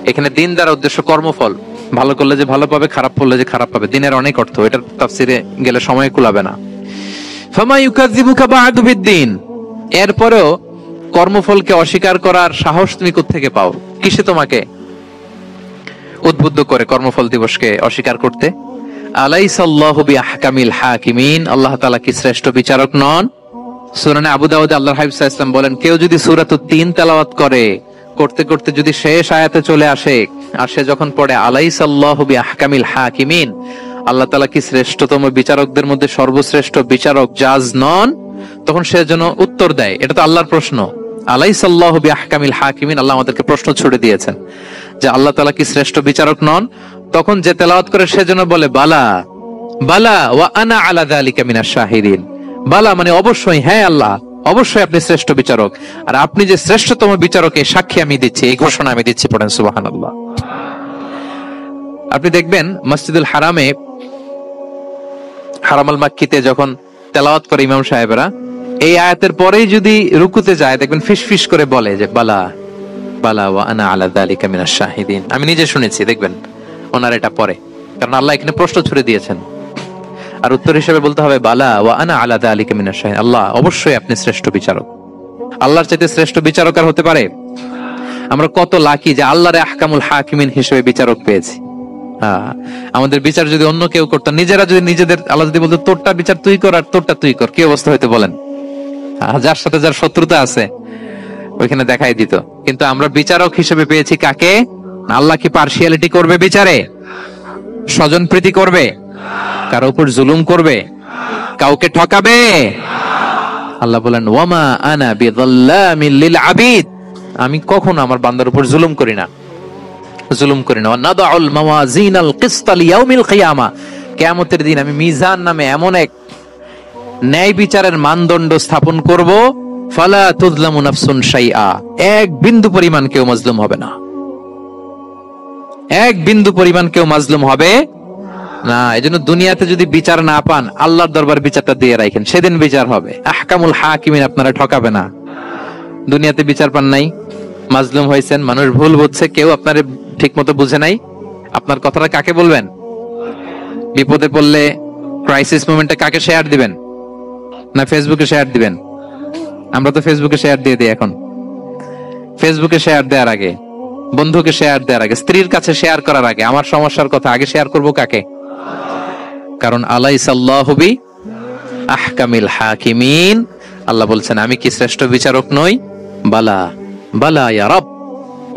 Speaker 1: এখানে দিন দ্বারা উদ্দেশ্য কর্মফল। ভালো করলে যে ভালো পাবে, খারাপ করলে যে খারাপ পাবে, দিনের অনেক অর্থ, এটার তাফসিরে গেলে সময় কুলাবে না। ফামা ইউকাযযিবুকা বা'দু বিদ্দিন, এরপরেও কর্মফলকে অস্বীকার করার সাহস তুমি কোত্থেকে পাও? কিসে তোমাকে উদ্বুদ্ধ করে কর্মফল দিবসকে অস্বীকার করতে? আলাইসাল্লাহু বিআহকামিল হাকিমিন, আল্লাহ তাআলা কি শ্রেষ্ঠ বিচারক নন? সূরা আবু দাউদে আল্লাহর হাবিব সাল্লাল্লাহু আলাইহি ওয়াসাল্লাম বলেন, কেউ যদি সূরাতুত তিন তেলাওয়াত করে, করতে করতে যদি শেষ আয়াতে চলে আসে, আর সে যখন পড়ে আলাইসাল্লাহু বিআহকামিল হাকিমিন, আল্লাহ তাআলা কি শ্রেষ্ঠতম বিচারকদের মধ্যে সর্বশ্রেষ্ঠ বিচারক জাজ নন, তখন সে যেন উত্তর দেয়, এটা তো আল্লাহর প্রশ্ন। আলাইসাল্লাহু বিআহকামিল হাকিমিন, আল্লাহ আমাদেরকে প্রশ্ন ছুড়ে দিয়েছেন যে আল্লাহ তাআলা কি শ্রেষ্ঠ বিচারক নন? তখন যে তেলাওয়াত করে সে যেন বলে বালা বালা ওয়া আনা আলা যালিকা মিনাশ শাহিদিন। বালা মানে অবশ্যই, হ্যাঁ আল্লাহ অবশ্যই আপনি শ্রেষ্ঠ বিচারক, আর আপনি যে শ্রেষ্ঠতম বিচারক এই সাক্ষী আমি দিচ্ছি, এই ঘোষণা আমি দিচ্ছি। পড়েন সুবহানাল্লাহ। আপনি দেখবেন মসজিদুল হারামে, হারামাল মাক্কিতে যখন তেলাওয়াত করে ইমাম সাহেবরা, এই আয়াতের পরেই যদি রুকুতে যায়, দেখবেন ফিস ফিস করে বলে যে বালা বালা ওয়া আনা আলা যালিকা মিনাশ শাহিদিন। আমি নিজে শুনেছি, দেখবেন ওনার এটা পরে, কারণ আল্লাহ এখানে প্রশ্ন ছুড়ে দিয়েছেন। আর উত্তর হিসেবে বলতে হবে বালা ওয়া আনা আলা যালিকা মিনাশ শাহিদিন, আল্লাহ অবশ্যই আপনি শ্রেষ্ঠ বিচারক। আল্লাহর চাইতে শ্রেষ্ঠ বিচারক আর হতে পারে? আমরা কত লাকি যে আল্লাহর আহকামুল হাকিমিন হিসেবে বিচারক পেয়েছি। আমাদের বিচার যদি অন্য কেউ করতো, নিজেরা যদি নিজেদের, আল্লাহ যদি বলতো তোরটা বিচার তুই কর আর তোরটা তুই কর, কি অবস্থা হইতো বলেন? যার সাথে যার শত্রুতা আছে ওইখানে দেখাই দিত। কিন্তু আমরা বিচারক হিসেবে পেয়েছি কাকে? আল্লাহ কি পার্সিয়ালিটি করবে বিচারে? স্বজন প্রীতি করবে? কারো উপর জুলুম করবে? কাউকে ঠকাবে? আল্লাহ বলেন ওয়ামা আনা বিযাল্লামিল লিল আবিদ, আমি কখনো আমার বান্দার উপর জুলুম করি না, জুলুম করি না। নাদাউল মাওয়াজিনাল কিসতা লিয়াউমিল কিয়ামা, কিয়ামতের দিন আমি মিজান নামে এমন এক ন্যায় বিচারের মানদণ্ড স্থাপন করব, ফালা তুযলামু নাফসুন শাইআ, এক বিন্দু পরিমাণ কেউ মাজলুম হবে না, এক বিন্দু পরিমাণ কেউ মাজলুম হবে না। এজন্য দুনিয়াতে যদি বিচার না পান, আল্লাহর দরবার বিচারটা দিয়ে রাখেন, সেদিন বিচার হবে। আহকামুল হাকিমিন আপনারা ঠকাবে না। দুনিয়াতে বিচার পান নাই, মাজলুম হয়েছেন, মানুষ ভুল বুঝছে, কেউ আপনার ঠিক মতো বুঝে নাই, আপনার কথাটা কাকে বলবেন? বিপদে পড়লে ক্রাইসিস মোমেন্টে কাকে শেয়ার দিবেন? না ফেসবুকে শেয়ার দিবেন? আমরা তো ফেসবুকে শেয়ার দিয়ে দিই এখন। ফেসবুকে শেয়ার দেওয়ার আগে, বন্ধুকে শেয়ার দেওয়ার আগে, স্ত্রীর কাছে শেয়ার করার আগে আমার সমস্যার কথা আগে শেয়ার করব কাকে? কারণ আলাইসাল্লাহু বি আহকামিল হাকিমিন, আল্লাহ বলছেন আমি কি শ্রেষ্ঠ বিচারক নই? বালা বালা ইয়া রব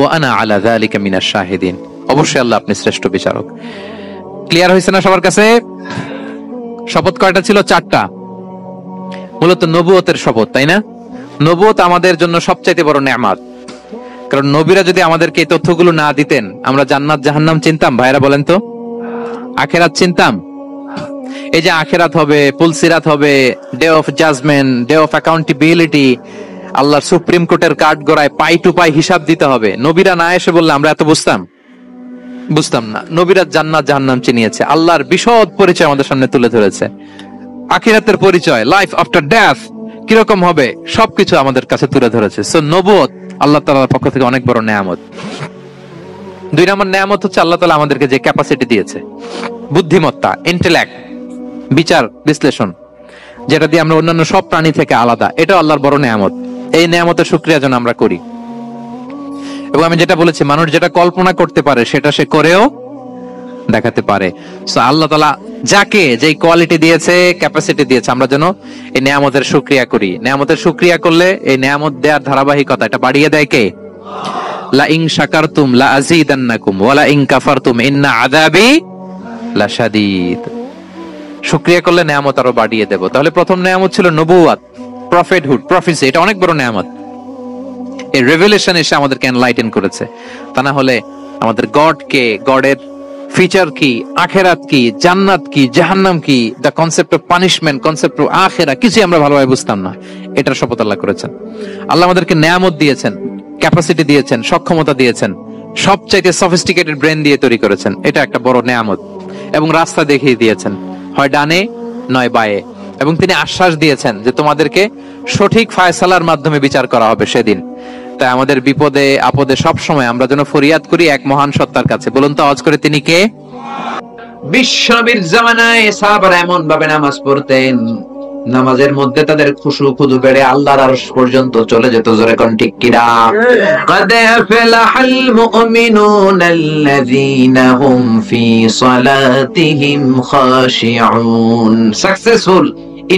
Speaker 1: ওয়া আনা আলা যালিকা মিনাশ শাহিদিন, অবশ্যই আল্লাহ আপনি শ্রেষ্ঠ বিচারক। ক্লিয়ার হয়েছে না সবার কাছে? শপথ কয়টা ছিল? 4টা। মূলত নবুয়তের শপথ, তাই না? নবুয়ত আমাদের জন্য সবচাইতে বড় নেয়ামত। কারণ নবীরা যদি আমাদেরকে এই তথ্যগুলো না দিতেন, আমরা জান্নাত জাহান্নাম চিনতাম? ভাইরা বলেন তো, আখেরাত চিনতাম? এই যে আখেরাত হবে, পুলসিরাত হবে, day of judgement, day of accountability, আল্লাহর সুপ্রিম কোর্টের কাঠ গড়ায় পাই টু পাই হিসাব দিতে হবে, নবীরা না এসে বললে আমরা এত বুঝতাম না। নবীরা জান্নাত জাহান্নাম চিনিয়েছে, আল্লাহর বিশদ পরিচয় আমাদের সামনে তুলে ধরেছে, আখিরাতের পরিচয়, লাইফ আফটার ডেথ কিরকম হবে, সবকিছু আমাদের কাছে তুলে ধরেছে। সো নবুয়ত আল্লাহ তাআলার পক্ষ থেকে অনেক বড় নেয়ামত। 2 নম্বর নেয়ামত হচ্ছে আল্লাহ তাআলা আমাদেরকে যে ক্যাপাসিটি দিয়েছে, বুদ্ধিমত্তা, ইন্টেলেক্ট, বিচার বিশ্লেষণ, যেটা দিয়ে আমরা অন্যান্য সব প্রাণী থেকে আলাদা, এটা আল্লাহর বড় নেয়ামত। এই নেয়ামতের শুকরিয়া যেন আমরা করি। এবং আমি যেটা বলেছি, মানুষ যেটা কল্পনা করতে পারে সেটা সে করেও দেখাতে পারে। সো আল্লাহ তাআলা যাকে যেই কোয়ালিটি দিয়েছে, ক্যাপাসিটি দিয়েছে, আমরা যেন এই নেয়ামতের শুকরিয়া করি। নেয়ামতের শুকরিয়া করলে এই নেয়ামত দেওয়ার ধারাবাহিকতা এটা বাড়িয়ে দেয় কে? লা ইন শাকারতুম লা আযীদান্নাকুম ওয়া লা ইন কাফারতুম ইন্না আযাবি লাশাদীদ। শুকরিয়া করলে নেয়ামত আরো বাড়িয়ে দেব। তাহলে প্রথম নেয়ামত ছিল নবুয়ত, প্রফেটহুড, প্রফেসি, এটা অনেক বড় নেয়ামত। এই রেভেলেশন এসে আমাদেরকে এনলাইটেন করেছে। তা না হলে আমাদের গড কে, গডের ফিচার কি, আখেরাত কি, জান্নাত কি, জাহান্নাম কি, the concept of punishment, concept of আখেরা, কিছু আমরা ভালোভাবে বুঝতাম না। এটার শপথ আল্লাহ করেছেন। আল্লাহ আমাদেরকে নেয়ামত দিয়েছেন, ক্যাপাসিটি দিয়েছেন, সক্ষমতা দিয়েছেন, সবচাইতে সফিস্টিকেটেড ব্রেন দিয়ে তৈরি করেছেন, এটা একটা বড় নেয়ামত। এবং রাস্তা দেখিয়ে দিয়েছেন, হয় ডানে নয় বায়ে। এবং তিনি আশ্বাস দিয়েছেন যে তোমাদেরকে সঠিক ফায়সালার মাধ্যমে বিচার করা হবে সেদিন। তাই আমাদের বিপদে আপদে সব সময় আমরা যেন ফরিয়াদ করি এক মহান সত্তার কাছে। বলুন তো আওয়াজ করে, তিনি কে? বিশ্বনবীর জামানায় সাহাবারা এমন ভাবে নামাজ পড়তেন, নামাজের মধ্যে তাদের খুশু খুদু বেড়ে আল্লাহর আরশ পর্যন্ত চলে যেত। জোরে কোন ঠিক কিনা? قد أفلح المؤمنون الذين هم في صلاتهم خاشعون. Successful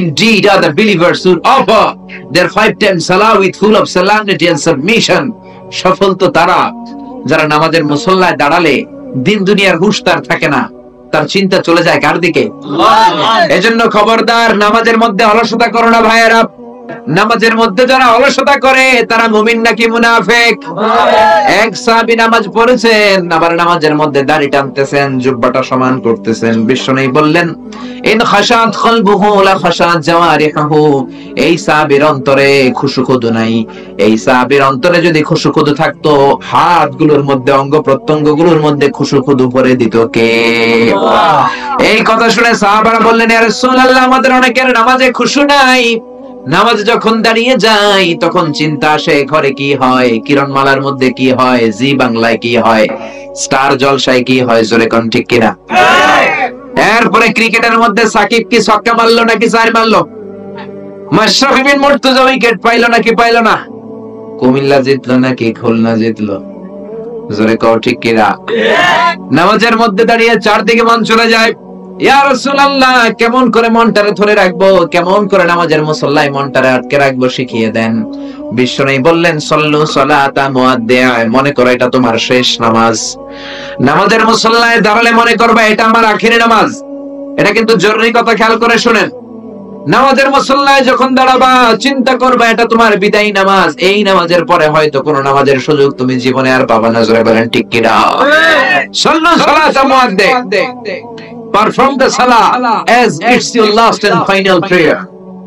Speaker 1: indeed are the believers who offer their 5 times salah with full of solemnity and submission. সফল তো তারা যারা নামাজের মুসল্লায় দাঁড়ালে দিন দুনিয়ার হুঁশ তার থাকে না, তার চিন্তা চলে যায় কার দিকে? এজন্য খবরদার, নামাজের মধ্যে অলসতা করো না ভাইয়েরা। নামাজের মধ্যে যারা অলসতা করে তারা মুমিন নাকি মুনাফিক? এক সাহাবী নামাজ পড়েছেন, আবার নামাজের মধ্যে দাড়ি টানতেছেন, জুব্বাটা সমান করতেছেন। বিশ্বনবী বললেন, ইন খাশাত কলবুহু লা খাশাত জাওয়ারিহু। এই সাহাবীর অন্তরে খুশুখুদু নাই। এই সাহাবীর অন্তরে যদি খুশুখুদু থাকতো, হাতগুলোর মধ্যে, অঙ্গ প্রত্যঙ্গগুলোর মধ্যে খুশুখুদু ভরে দিত কে? এই কথা শুনে সাহাবারা বললেন, ইয়া রাসূলুল্লাহ, আমাদের অনেকের নামাজে খুশু নাই। নামাজ যখন দাঁড়িয়ে যায় তখন চিন্তা আসে, ঘরে কি হয়, কিরণমালার মধ্যে কি হয়, জি বাংলায় কি হয়, স্টার জলসায় কি হয়। জোরে কোন ঠিক কিনা? এরপরে ক্রিকেটের মধ্যে সাকিব কি ছক্কা মারলো নাকি চার মারলো, মাশরাফি বিন মুর্তজা উইকেট পাইলো নাকি পাইলো না, কুমিল্লা জিতলো নাকি খুলনা জিতলো। জোরে কোন ঠিক কিনা? নামাজের মধ্যে দাঁড়িয়ে চারদিকে মন চলে যায়। ইয়া রাসূলুল্লাহ, কেমন করে মনটারে ধরে রাখবো, কেমন করে নামাজের মুসল্লায় মনটারে আটকে রাখবো শিখিয়ে দেন। বিশ্বনবী বললেন, সল্লু সালাতা মুআদ্দিআ, মনে করো এটা তোমার শেষ নামাজ। নামাজের মুসল্লায় দাঁড়ালে মনে করবে এটা আমার আখেরি নামাজ। এটা কিন্তু জরুরি কথা, খেয়াল করে শুনেন।
Speaker 2: নামাজের মুসল্লায় যখন দাঁড়াবা চিন্তা করবা এটা তোমার বিদায়ী নামাজ, এই নামাজের পরে হয়তো কোনো নামাজের সুযোগ তুমি জীবনে আর পাবা না। জোরে বলেন ঠিক কিনা? সাল্লু সালাতা মুআদ্দিন, perform the salah as it's your last and final prayer.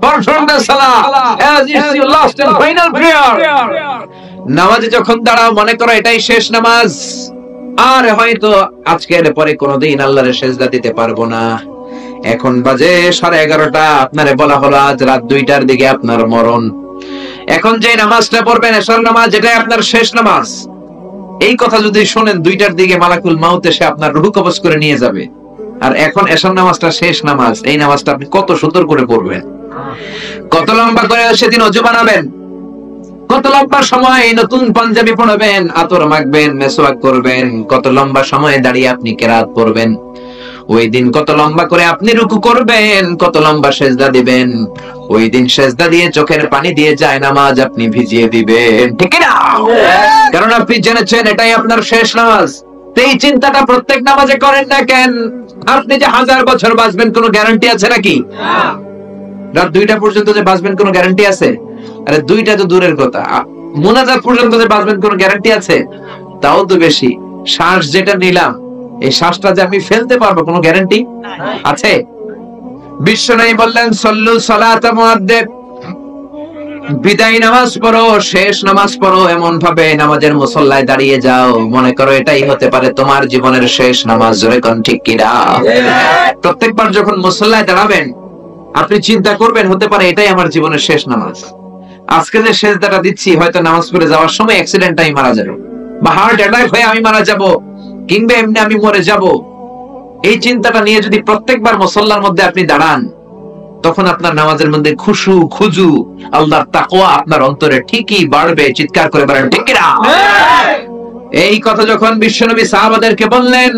Speaker 2: Perform the salah as it's your last and final prayer. নামাজে যখন দাঁড়াও মনে করো এটাই শেষ নামাজ, আর হয়তো আজকের পরে কোনোদিন আল্লাহর সেজদা দিতে পারবো না। এখন বাজে 11:30, আপনারে বলা হলো আজ রাত 2টার দিকে আপনার মরণ। এখন যে নামাজটা পড়বেন এশার নামাজ, এটাই আপনার শেষ নামাজ। এই কথা যদি শোনেন 2টার দিকে মালাকুল মাউত এসে আপনার রূহ কবজ করে নিয়ে যাবে, আর এখন এশার নামাজটা শেষ নামাজ, এই নামাজটা আপনি কত সুন্দর করে পড়বেন, কত লম্বা করে সেদিন ওযু বানাবেন, কত লম্বা সময় নতুন পাঞ্জাবি পরবেন, আতর মাখবেন, মেসওয়াক করবেন, কত লম্বা সময় দাঁড়িয়ে আপনি কিরাত পড়বেন, ওই দিন কত লম্বা করে আপনি রুকু করবেন, কত লম্বা সেজদা দিবেন, ওই দিন সেজদা দিয়ে চোখের পানি দিয়ে যায় নামাজ আপনি ভিজিয়ে দিবেন, ঠিক না? কারণ আপনি জেনেছেন এটাই আপনার শেষ নামাজ। এই চিন্তাটা প্রত্যেক নামাজে করেন না কেন? আপনি যে 1000 বছর বাঁচবেন কোনো গ্যারান্টি আছে নাকি? রাত 2টা পর্যন্ত যে বাঁচবেন কোনো গ্যারান্টি আছে? আরে 2টা তো দূরের কথা, মুনাজাত পর্যন্ত যে বাঁচবেন কোনো গ্যারান্টি আছে? তাও তো বেশি। শ্বাস যেটা নিলাম, এই শ্বাসটা যে আমি ফেলতে পারবো কোনো গ্যারান্টি আছে? বিশ্বনবী বললেন সল্লু সালাতা মুআদ্দিন, বিদায় নামাজ পড়ো, শেষ নামাজ পড়ো, এমন ভাবে নামাজের মুসল্লায় দাঁড়িয়ে যাও মনে করো এটাই হতে পারে তোমার জীবনের শেষ নামাজ। জোরে কোন ঠিক কিনা? প্রত্যেকবার যখন মুসল্লায় দাঁড়াবেন আপনি চিন্তা করবেন হতে পারে এটাই আমার জীবনের শেষ নামাজ। আজকে যে সেজদাটা দিচ্ছি হয়তো নামাজ পড়ে যাওয়ার সময় অ্যাক্সিডেন্টে আমি মারা যাব, বা হার্ট অ্যাটাক হয়ে আমি মারা যাব, কিংবা এমনি আমি মরে যাব। এই চিন্তাটা নিয়ে যদি প্রত্যেকবার মুসল্লার মধ্যে আপনি দাঁড়ান, তখন আপনার নামাজের মধ্যে খুশু খুজু আল্লাহর তাকওয়া আপনার অন্তরে ঠিকই বাড়বে। চিৎকার করে বলেন ঠিক কি না? এই কথা যখন বিশ্বনবী সাহাবাদেরকে বললেন,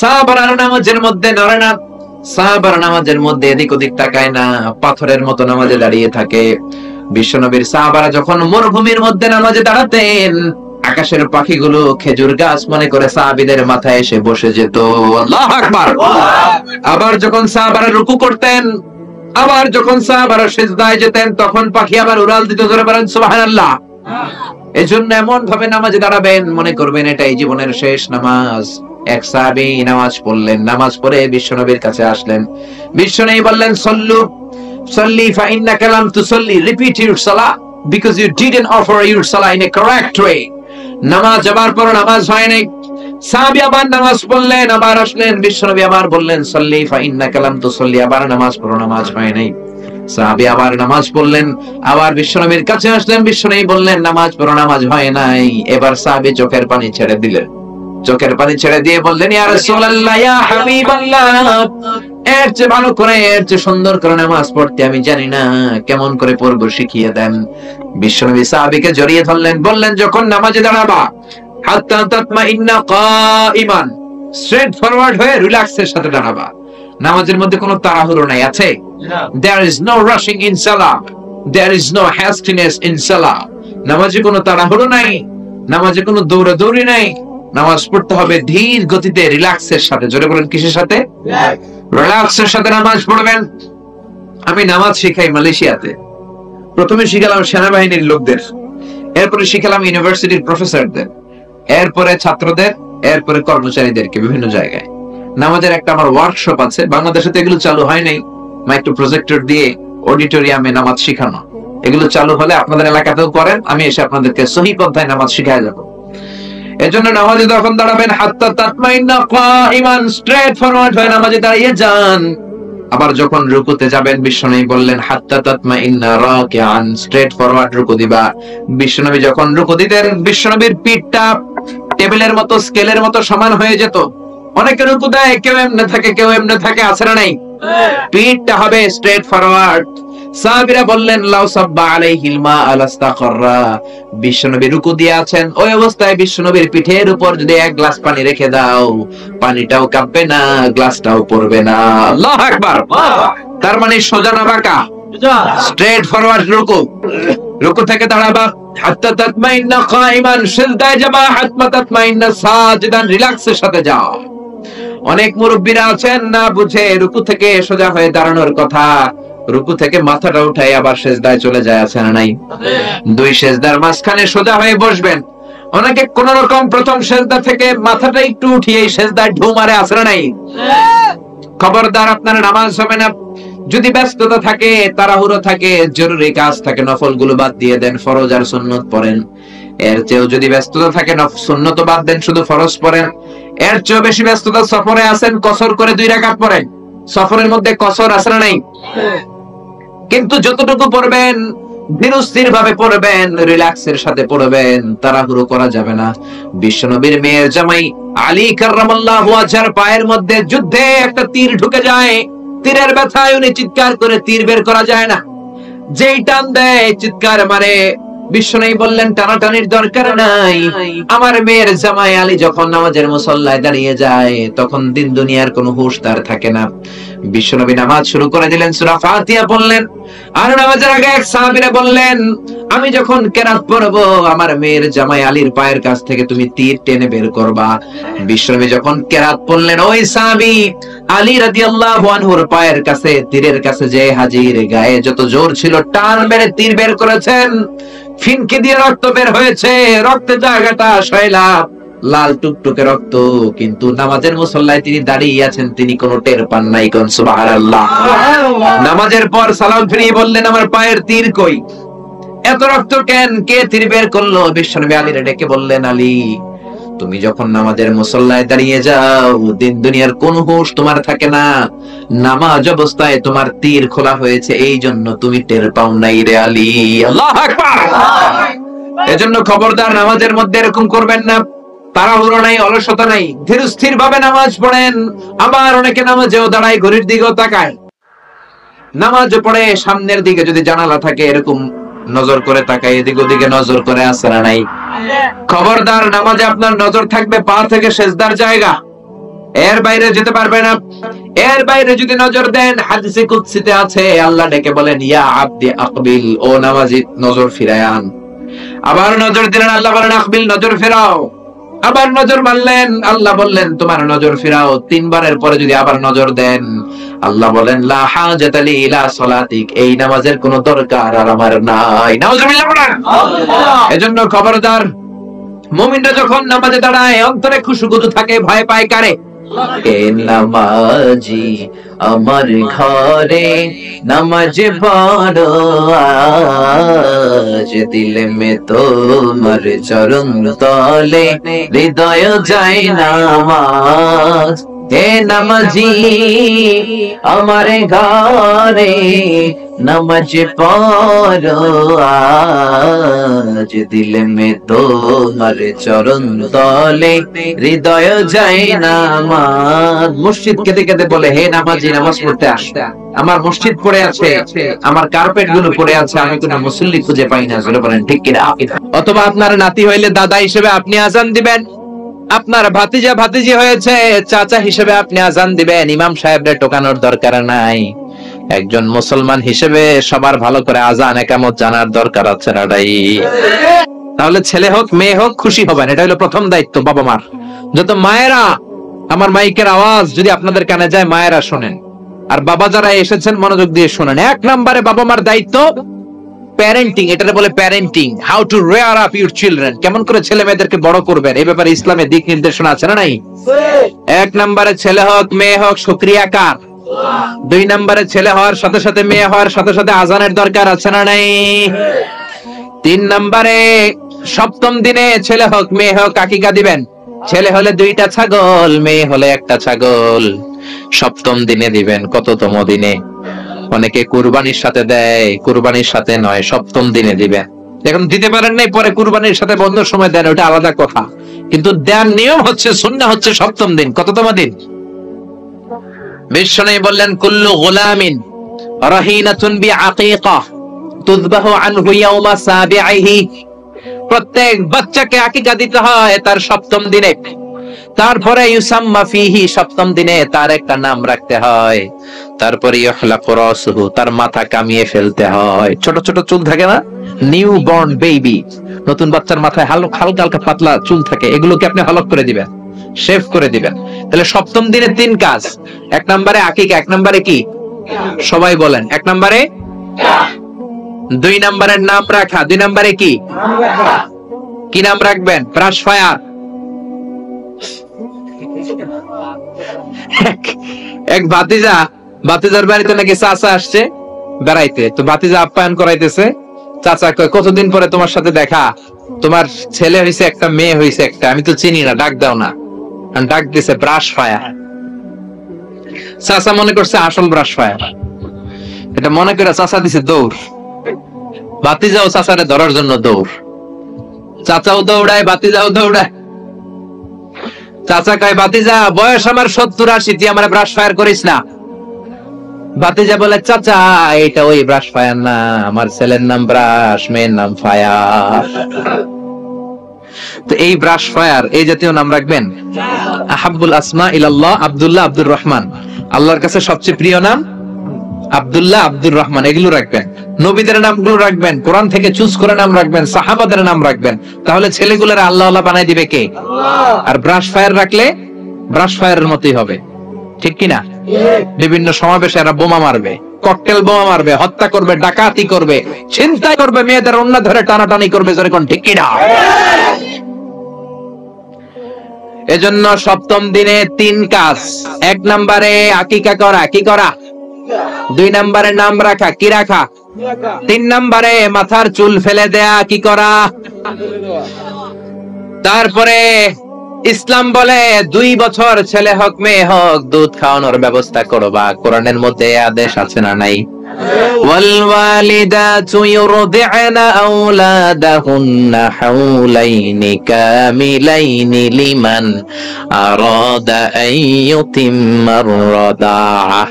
Speaker 2: সাহাবারা নামাজের মধ্যে নড়ে না, সাহাবারা নামাজের মধ্যে এদিক ওদিক তাকায় না, পাথরের মতো নামাজে দাঁড়িয়ে থাকে। বিশ্বনবীর সাহাবারা যখন মরুভূমির মধ্যে নামাজে দাঁড়াতেন, আকাশের পাখিগুলো খেজুর গাছ মনে করে সাহাবীদের মাথায় এসে বসে যেত। আল্লাহু আকবার। আবার যখন সাহাবারা রুকু করতেন, আবার যখন সাহাবারা সিজদায় যেতেন, তখন পাখি আবার উড়াল দিত। জোরে বলেন সুবহানাল্লাহ। এজন্য এমন ভাবে নামাজে দাঁড়াবেন মনে করবেন এটাই জীবনের শেষ নামাজ। এক সাহাবী নামাজ পড়লেন, নামাজ পড়ে বিশ্বনবীর কাছে আসলেন। বিশ্বনবী বললেন সল্লু সাল্লি ফা ইন্নাকা লাম তুসাল্লি, রিপিট ইউর সালাহ because you didn't offer your salah in a correct way. নামাজ আবার পড়ো, নামাজ হয় নাই। সাহাবী আবার নামাজ পড়লেন, আবার আসলেন, বিশ্বনবী আবার বললেন সাল্লি ফা ইন্নাকা লাম তুসাল্লি, আবার নামাজ পড়ো, নামাজ হয় নাই। সাহাবী আবার নামাজ পড়লেন, আবার বিশ্বনবীর কাছে আসলেন, বিশ্বনবী বললেন নামাজ পড়ো, নামাজ হয় নাই। এবার সাহাবী চোখের পানি ছেড়ে দিলেন, চোখের পানি ছেড়ে দিয়ে বললেন ইয়া রাসূলুল্লাহ, ইয়া হাবিবাল্লাহ, এর চেয়ে ভালো করে, এর চেয়ে সুন্দর করে নামাজ পড়তে আমি জানি না, কেমন করে পড়বো শিখিয়ে দেন। বিশ্বনবী সাহাবীকে জড়িয়ে ধরলেন, বললেন যখন নামাজে দাঁড়াবা হাত্তা তাতমাইন্না কাঈমান, স্ট্রেট ফরওয়ার্ড হয়ে রিল্যাক্সের সাথে দাঁড়াবা। নামাজের মধ্যে কোনো তাড়াহুড়ো নাই, আছে? There is no rushing in salah, there is no hastiness in salah। নামাজে কোনো তাড়াহুড়ো নাই, নামাজে কোনো দৌড়াদৌড়ি নাই। নামাজ পড়তে হবে ধীর গতিতে, রিল্যাক্সের সাথে। জোরে বলেন কিসের সাথে? রিল্যাক্সের সাথে নামাজ পড়বেন। আমি নামাজ শিখাই মালয়েশিয়াতে। প্রথমে শিখালাম সেনাবাহিনীর লোকদের, এরপরে শিখালাম ইউনিভার্সিটির প্রফেসরদের, এরপরে ছাত্রদের, এরপরে কর্মচারীদেরকে বিভিন্ন জায়গায়। নামাজের একটা আমার ওয়ার্কশপ আছে, বাংলাদেশে তো এগুলো চালু হয় নাই। মাইক্রো প্রজেক্টর দিয়ে অডিটোরিয়ামে নামাজ শিখানো, এগুলো চালু হলে আপনাদের এলাকাতেও করেন, আমি এসে আপনাদেরকে সহি পন্থায় নামাজ শিখায় যাব। এজন্য নামাজে যখন দাঁড়াবেন হাত্তা তাতমাইন্না কাঈমান, স্ট্রেট ফরওয়ার্ড হয়ে নামাজে দাঁড়িয়ে যান। আবার যখন রুকুতে যাবেন বিশ্বনবী বললেন হাত্তা তাতমাইন্না রাকিআন, স্ট্রেট ফরওয়ার্ড রুকু দিবা। বিশ্বনবী যখন রুকু দিতেন বিশ্বনবীর পিঠটা টেবিলের মতো, স্কেলের মতো সমান হয়ে যেত। অনেকে রুকু দেয়, কেউ এমনে থাকে, কেউ এমনে থাকে, আছে না নাই? পিঠটা হবে স্ট্রেট ফরওয়ার্ড। সাহাবীরা বললেন লাউ সাব্বা আলাইহিল মা আলাস্তাকররা, বিশ্বনবী রুকু দিয়ে আছেন, ওই অবস্থায় বিশ্বনবীর পিঠের উপর যদি এক গ্লাস পানি রেখে দাও, পানিটাও কাঁপবে না, গ্লাসটাও পড়বে না। আল্লাহু আকবার। তার মানে সোজা না বাঁকা? স্ট্রেট ফরওয়ার্ড রুকু। রুকু থেকে দাঁড়াবা হাত্তা তাতমাইন্না কাঈমান, সিজদায় যাবা হাত্তা তাতমাইন্না সাজিদান, রিল্যাক্সের সাথে যাও। অনেক মুরব্বিরা আছেন না বুঝে রুকু থেকে সোজা হয়ে দাঁড়ানোর কথা, রুকু থেকে মাথাটা উঠাই আবার সেজদায় চলে যায়, আছে না নাই? দুই সেজদার মাঝখানে সোজা হয়ে বসবেন। অনেকে কোন রকম প্রথম সেজদা থেকে মাথাটা একটু উঠিয়ে সেজদায় ঢু মারে, আছে না নাই? খবরদার, আপনার নামাজ হবে না। যদি ব্যস্ততা থাকে, তাড়াহুড়ো থাকে, জরুরি কাজ থাকে, নফলগুলো বাদ দিয়ে দেন, ফরজ আর সুন্নত পড়েন। এর চেয়েও যদি ব্যস্ততা থাকে, সুন্নত বাদ দেন, শুধু ফরজ পড়েন। এর চেয়েও বেশি ব্যস্ততা, সফরে আছেন, কসর করে 2 রাকাত পড়েন। সফরের মধ্যে কসর আছে না নাই? কিন্তু যতটুকু পড়বেন ধীরস্থির ভাবে পড়বেন, রিল্যাক্সের সাথে পড়বেন, তাড়াহুড়ো করা যাবে না। বিশ্বনবীর মেয়ের জামাই আলী কাররামাল্লাহু ওয়াজহার পায়ের মধ্যে যুদ্ধে একটা তীর ঢুকে যায়। তীরের ব্যথায় উনি চিৎকার করে তীর বের করা যায় না, যেই টান দেয় চিৎকার মারে। বিশ্বনবী বললেন টানাটানির দরকার নাই। আমার মেয়ের জামাই আলী যখন নামাজের মুসল্লায় দাঁড়িয়ে যায়, তখন দিন দুনিয়ার কোনো হুঁশ তার থাকে না। বিশ্বনবী নামাজ শুরু করে দিলেন, সূরা ফাতিহা বললেন। আর নামাজের আগে এক সাহাবীরা বললেন, আমি যখন কেরাত পড়বো, আমার মেয়ের জামাই আলীর পায়ের কাছ থেকে তুমি তীর টেনে বের করবা। বিশ্বনবী যখন কেরাত পড়লেন, ওই সাহাবী আলী রাদিয়াল্লাহু আনহুর পায়ের কাছে, তীরের কাছে যে হাজির, গায়ে যত জোর ছিল টান মেরে তীর বের করেছেন। ফিনকে দিয়ে রক্ত বের হয়েছে, রক্তের জায়গাটা সয়লাব, লাল টুকটুকে রক্ত, কিন্তু নামাজের মুসল্লায় তিনি দাঁড়িয়ে আছেন, তিনি কোনো টের পান নাই। কোন সুবহানাল্লাহ। নামাজের পর সালাম ফিরিয়ে বললেন, আমার পায়ের তীর কই? এত রক্ত কেন? কে তীর বের করলো? বিশ্বনবী আলীরে ডেকে বললেন, আলী, তুমি যখন নামাজের মুসল্লায় দাঁড়িয়ে যাও, দিন দুনিয়ার কোন হুঁশ তোমার থাকে না। নামাজ অবস্থায় তোমার তীর খোলা হয়েছে, এই জন্য তুমি টের পাও নাই রে আলী। আল্লাহু আকবার। এজন্য খবরদার, নামাজের মধ্যে এরকম করবেন না। তাড়াহুড়ো নাই, অলসতা নাই, ধীরস্থির ভাবে নামাজ পড়েন। আবার অনেকে নামাজেও দাঁড়ায়, ঘড়ির দিকেও তাকায়। নামাজ পড়ে সামনের দিকে যদি জানালা থাকে, এরকম নজর করে তাকায়, এদিক ওদিকে নজর করে, আছে না নাই? খবরদার, নামাজে আপনার নজর থাকবে পা থেকে সেজদার জায়গা, এর বাইরে যেতে পারবে না। এর বাইরে যদি নজর দেন, হাদিসে কুদসিতে আছে, আল্লাহ ডেকে বলেন, ইয়া আব্দি আকবিল, ও নামাজি নজর ফিরায় আন। আবার নজর দিলেন, আল্লাহ বলেন আকবিল, নজর ফেরাও। আবার নজর মারলেন, আল্লাহ বললেন তোমার নজর ফিরাও। 3 বারের পরে যদি আবার নজর দেন, আল্লাহ বলেন লা হাজাতা লি ইলা সালাতিক, এই নামাজের কোনো দরকার আর আমার নাই। নাউজুবিল্লাহ বলেন। এজন্য খবরদার, মুমিনরা যখন নামাজে দাঁড়ায়, অন্তরে খুশুগুদু থাকে, ভয় পায় কারে? এ নামাজি আমার ঘরে নামাজ পড়ো আজ, দিলে মে তোমার চরণ তলে হৃদয় যায় নামাজ। হে নামাজি আমার ঘরে নামাজ পড়ো আজ, দিলে মে তোমার চরণ তলে হৃদয় যায় নামাজ। মসজিদ কেঁদে কেঁদে বলে, হে নামাজি নামাজ পড়তে আস। আমার মসজিদ পড়ে আছে, আমার কার্পেট গুলো পড়ে আছে, আমি কোনো মুসল্লি খুঁজে পাই না। জোরে বলেন ঠিক কিনা? অথবা আপনার নাতি হইলে দাদা হিসেবে আপনি আজান দিবেন, আপনার ভাতিজা ভাতিজি হয়েছে, চাচা হিসেবে আপনি আজান দিবেন। ইমাম সাহেবরে টোকানোর দরকার নাই। একজন মুসলমান হিসেবে সবার ভালো করে আজান একামত জানার দরকার আছে না? তাহলে ছেলে হোক মেয়ে হোক খুশি হবেন। এটা হলো প্রথম দায়িত্ব বাবা মার। যত মায়েরা, আমার মাইকের আওয়াজ যদি আপনাদের কানে যায়, মায়েরা শোনেন, আর বাবা যারা এসেছেন মনোযোগ দিয়ে শোনেন। 1 নম্বরে বাবা মার দায়িত্ব প্যারেন্টিং। এটাকে বলে parenting, how to rare up your children. কেমন করে ছেলে মেয়েদেরকে বড় করবেন, এই ব্যাপারে ইসলামে দিক নির্দেশনা আছে না নাই? 1 নম্বরে ছেলে হোক মেয়ে হোক শুকরিয়া কার? 2 নম্বরে ছেলে হওয়ার সাথে সাথে, মেয়ে হওয়ার সাথে সাথে আজানের দরকার আছে না নাই? 3 নম্বরে সপ্তম দিনে ছেলে হোক মেয়ে হোক আকিকা দিবেন। ছেলে হলে 2টা ছাগল, মেয়ে হলে 1টা ছাগল। সপ্তম দিনে দিবেন। কততম দিনে? অনেকে কুরবানির সাথে দেয়, কুরবানির সাথে নয়, সপ্তম দিনে দিবেন। এখন দিতে পারেন নাই, পরে কুরবানির সাথে বন্ধর সময় দেন, ওটা আলাদা কথা। কিন্তু দেন নিয়ম হচ্ছে, সুন্নাহ হচ্ছে সপ্তম দিন। কততম দিন? বিশ্বনবী বললেন, কুল্লু গুলামিন রাহিনাতুন বিআকিকা তুযবাহু আনহু ইয়াওমা সাবিহি। প্রত্যেক বাচ্চাকে আকিকা দিতে হয় তার সপ্তম দিনে। তারপরে ইউসাম্মা ফিহি, সপ্তম দিনে তার একটা নাম রাখতে হয়। তারপরে ইহলাকু রাসুহু, তার মাথা কামিয়ে ফেলতে হয়। ছোট ছোট চুল থাকে না, নিউ বর্ন বেবি, নতুন বাচ্চার মাথায় হালকা হালকা পাতলা চুল থাকে, এগুলোকে আপনি হলক করে দিবেন, শেভ করে দিবেন। তাহলে সপ্তম দিনে 3 কাজ। 1 নম্বরে আকিকা, 1 নম্বরে কি? সবাই বলেন। 1 নম্বরে 2 নম্বরের নাম রাখা। 2 নম্বরে কি নাম রাখবেন? Brush fire. এক ভাতিজার বাড়িতে নাকি চাচা আসছে বেড়াইতে, তো ভাতিজা আপ্যায়ন করাইতেছে। চাচা কয়, কতদিন পরে তোমার সাথে দেখা, তোমার ছেলে হইছে একটা, মেয়ে হইছে একটা, আমি তো চিনি না, ডাক দাও না। ডাক দিছে ব্রাশ ফায়ার। চাচা মনে করছে আসল ব্রাশ ফায়ার, এটা মনে করে চাচা দিছে দৌড়। ভাতিজাও চাচারে ধরার জন্য দৌড়। চাচাও দৌড়ায়, ভাতিজাও দৌড়ায়। চাচা কয়, ভাতিজা বয়স আমার 70-80, তুই আমার ব্রাশ ফায়ার করিস না। ভাতিজা বলে, চাচা এটা ওই ব্রাশ ফায়ার না, আমার ছেলের নাম ব্রাশ, মেয়ের নাম ফায়ার। তো এই ব্রাশ ফায়ার, এই জাতীয় নাম রাখবেন। আহাব্বুল আসমা ইলাল্লাহ আব্দুল্লাহ, আব্দুর রহমান। আল্লাহর কাছে সবচেয়ে প্রিয় নাম আব্দুল্লাহ, আব্দুর রহমান, এগুলো রাখবেন। নবীদের নামগুলো রাখবেন, কোরআন থেকে চুজ করে নাম রাখবেন, সাহাবাদের নাম রাখবেন। তাহলে ছেলেগুলোর আল্লাহ আল্লাহ বানাই দিবে কে? আর ব্রাশ ফায়ার রাখলে ব্রাশ ফায়ারের মতোই হবে, ঠিক কিনা? বিভিন্ন সমাবেশে এরা বোমা মারবে, ককটেল বোমা মারবে, হত্যা করবে, ডাকাতি করবে, ছিনতাই করবে, মেয়েদের অন্য ধরে টানাটানি করবে, যেরকম, ঠিক কিনা? এজন্য সপ্তম দিনে 3 কাজ। 1 নম্বরে আকিকা করা, কি করা? 2 নম্বরে নাম রাখা, কি রাখা? 3 নম্বরে মাথার চুল ফেলে দেয়া, কি করা? তারপরে ইসলাম বলে 2 বছর ছেলে হোক মেয়ে হোক দুধ খাওয়ানোর ব্যবস্থা করবা। কোরআনের মধ্যে আদেশ আছে না নাই? والوالدات يرضعن أولادهن حولين كاملين لمن أراد أن يتم الرضاعة।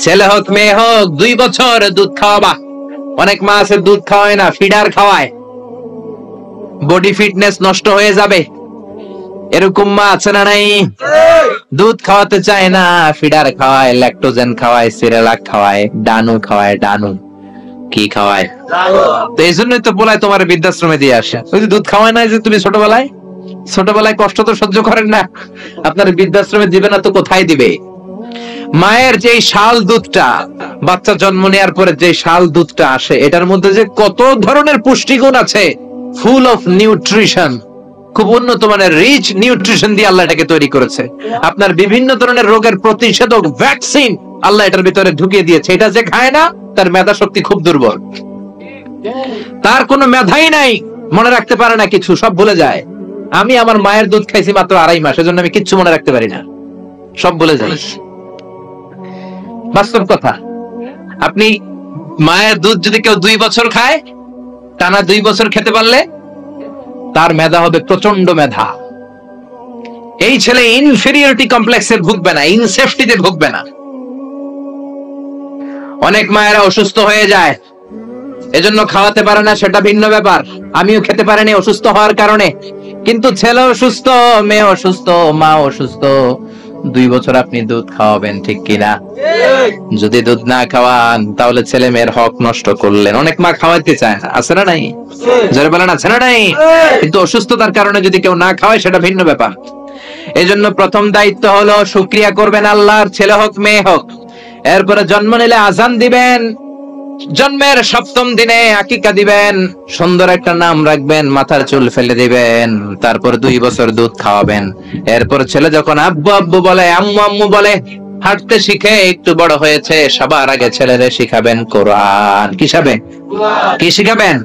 Speaker 2: ছেলে হোক মেয়ে হোক 2 বছর দুধ খাওয়াবা। অনেক মা আছে দুধ খাওয়ায় না, ফিডার খাওয়ায়, বডি ফিটনেস নষ্ট হয়ে যাবে, এরকম মা আছে না নাই? দুধ খাওয়াতে চায় না, ফিডার খাওয়ায়, ল্যাকটোজেন খাওয়ায়, সিরিয়ালাক খাওয়ায়, ডানু খাওয়ায়। ডানু কি খাওয়ায়? তো এই জন্যই তো বলায় তোমার বৃদ্ধাশ্রমে দিয়ে আসে। ওই যে দুধ খাওয়ায় না, যে তুমি ছোটবেলায় কষ্ট তো সহ্য করেন না, আপনার বৃদ্ধাশ্রমে দিবে না তো কোথায় দিবে? মায়ের যে শাল দুধটা, বাচ্চা জন্ম নেওয়ার পরে যে শাল দুধটা আসে, এটার মধ্যে যে কত ধরনের পুষ্টিগুণ আছে, ফুল অফ নিউট্রিশন, খুব উন্নত মানের রিচ নিউট্রিশন দিয়ে আল্লাহ এটাকে তৈরি করেছে। আপনার বিভিন্ন ধরনের রোগের প্রতিষেধক, ভ্যাকসিন আল্লাহ এটার ভিতরে ঢুকিয়ে দিয়েছে। এটা যে খায় না, তার মেধা শক্তি খুব দুর্বল, তার কোনো মেধাই নাই, মনে রাখতে পারে না কিছু, সব ভুলে যায়। আমি আমার মায়ের দুধ খাইছি মাত্র 2.5 মাস, এজন্য আমি কিচ্ছু মনে রাখতে পারি না, সব ভুলে যাই। বাস্তব কথা। আপনি মায়ের দুধ যদি কেউ 2 বছর খায়, টানা 2 বছর খেতে পারলে তার মেধা হবে প্রচন্ড মেধা। এই ছেলে ইনফেরিয়রিটি কমপ্লেক্সে ভুগবে না, ইনসেফটিতে ভুগবে না। অনেক মায়েরা অসুস্থ হয়ে যায়, এজন্য খাওয়াতে পারে না, সেটা ভিন্ন ব্যাপার। আমিও খেতে পারিনি অসুস্থ হওয়ার কারণে, কিন্তু ছেলে অসুস্থ, মেয়ে অসুস্থ, মা অসুস্থ, 2 বছর আপনি দুধ খাওয়াবেন, ঠিক কিনা? যদি দুধ না খাওয়ান তাহলে ছেলে মেয়ের হক নষ্ট করলেন। অনেক মা খাওয়াইতে চায় না, আছে না নাই? যারা বলেন আছে না নাই? কিন্তু অসুস্থতার কারণে যদি কেউ না খাওয়ায় সেটা ভিন্ন ব্যাপার। এই জন্য প্রথম দায়িত্ব হলো শুকরিয়া করবেন আল্লাহর, ছেলে হোক মেয়ে হোক। এরপরে জন্ম নিলে আজান দিবেন, জন্মের 7ম দিনে আকিকা দিবেন, সুন্দর একটা নাম রাখবেন, মাথার চুল ফেলে দিবেন, তারপর 2 বছর দুধ খাওয়াবেন। এরপর ছেলে যখন আব্বু আব্বু বলে, আম্মু আম্মু বলে, হাঁটতে শিখে একটু বড় হয়েছে, সবার আগে ছেলেরে শিখাবেন কোরআন। কি শিখাবেন?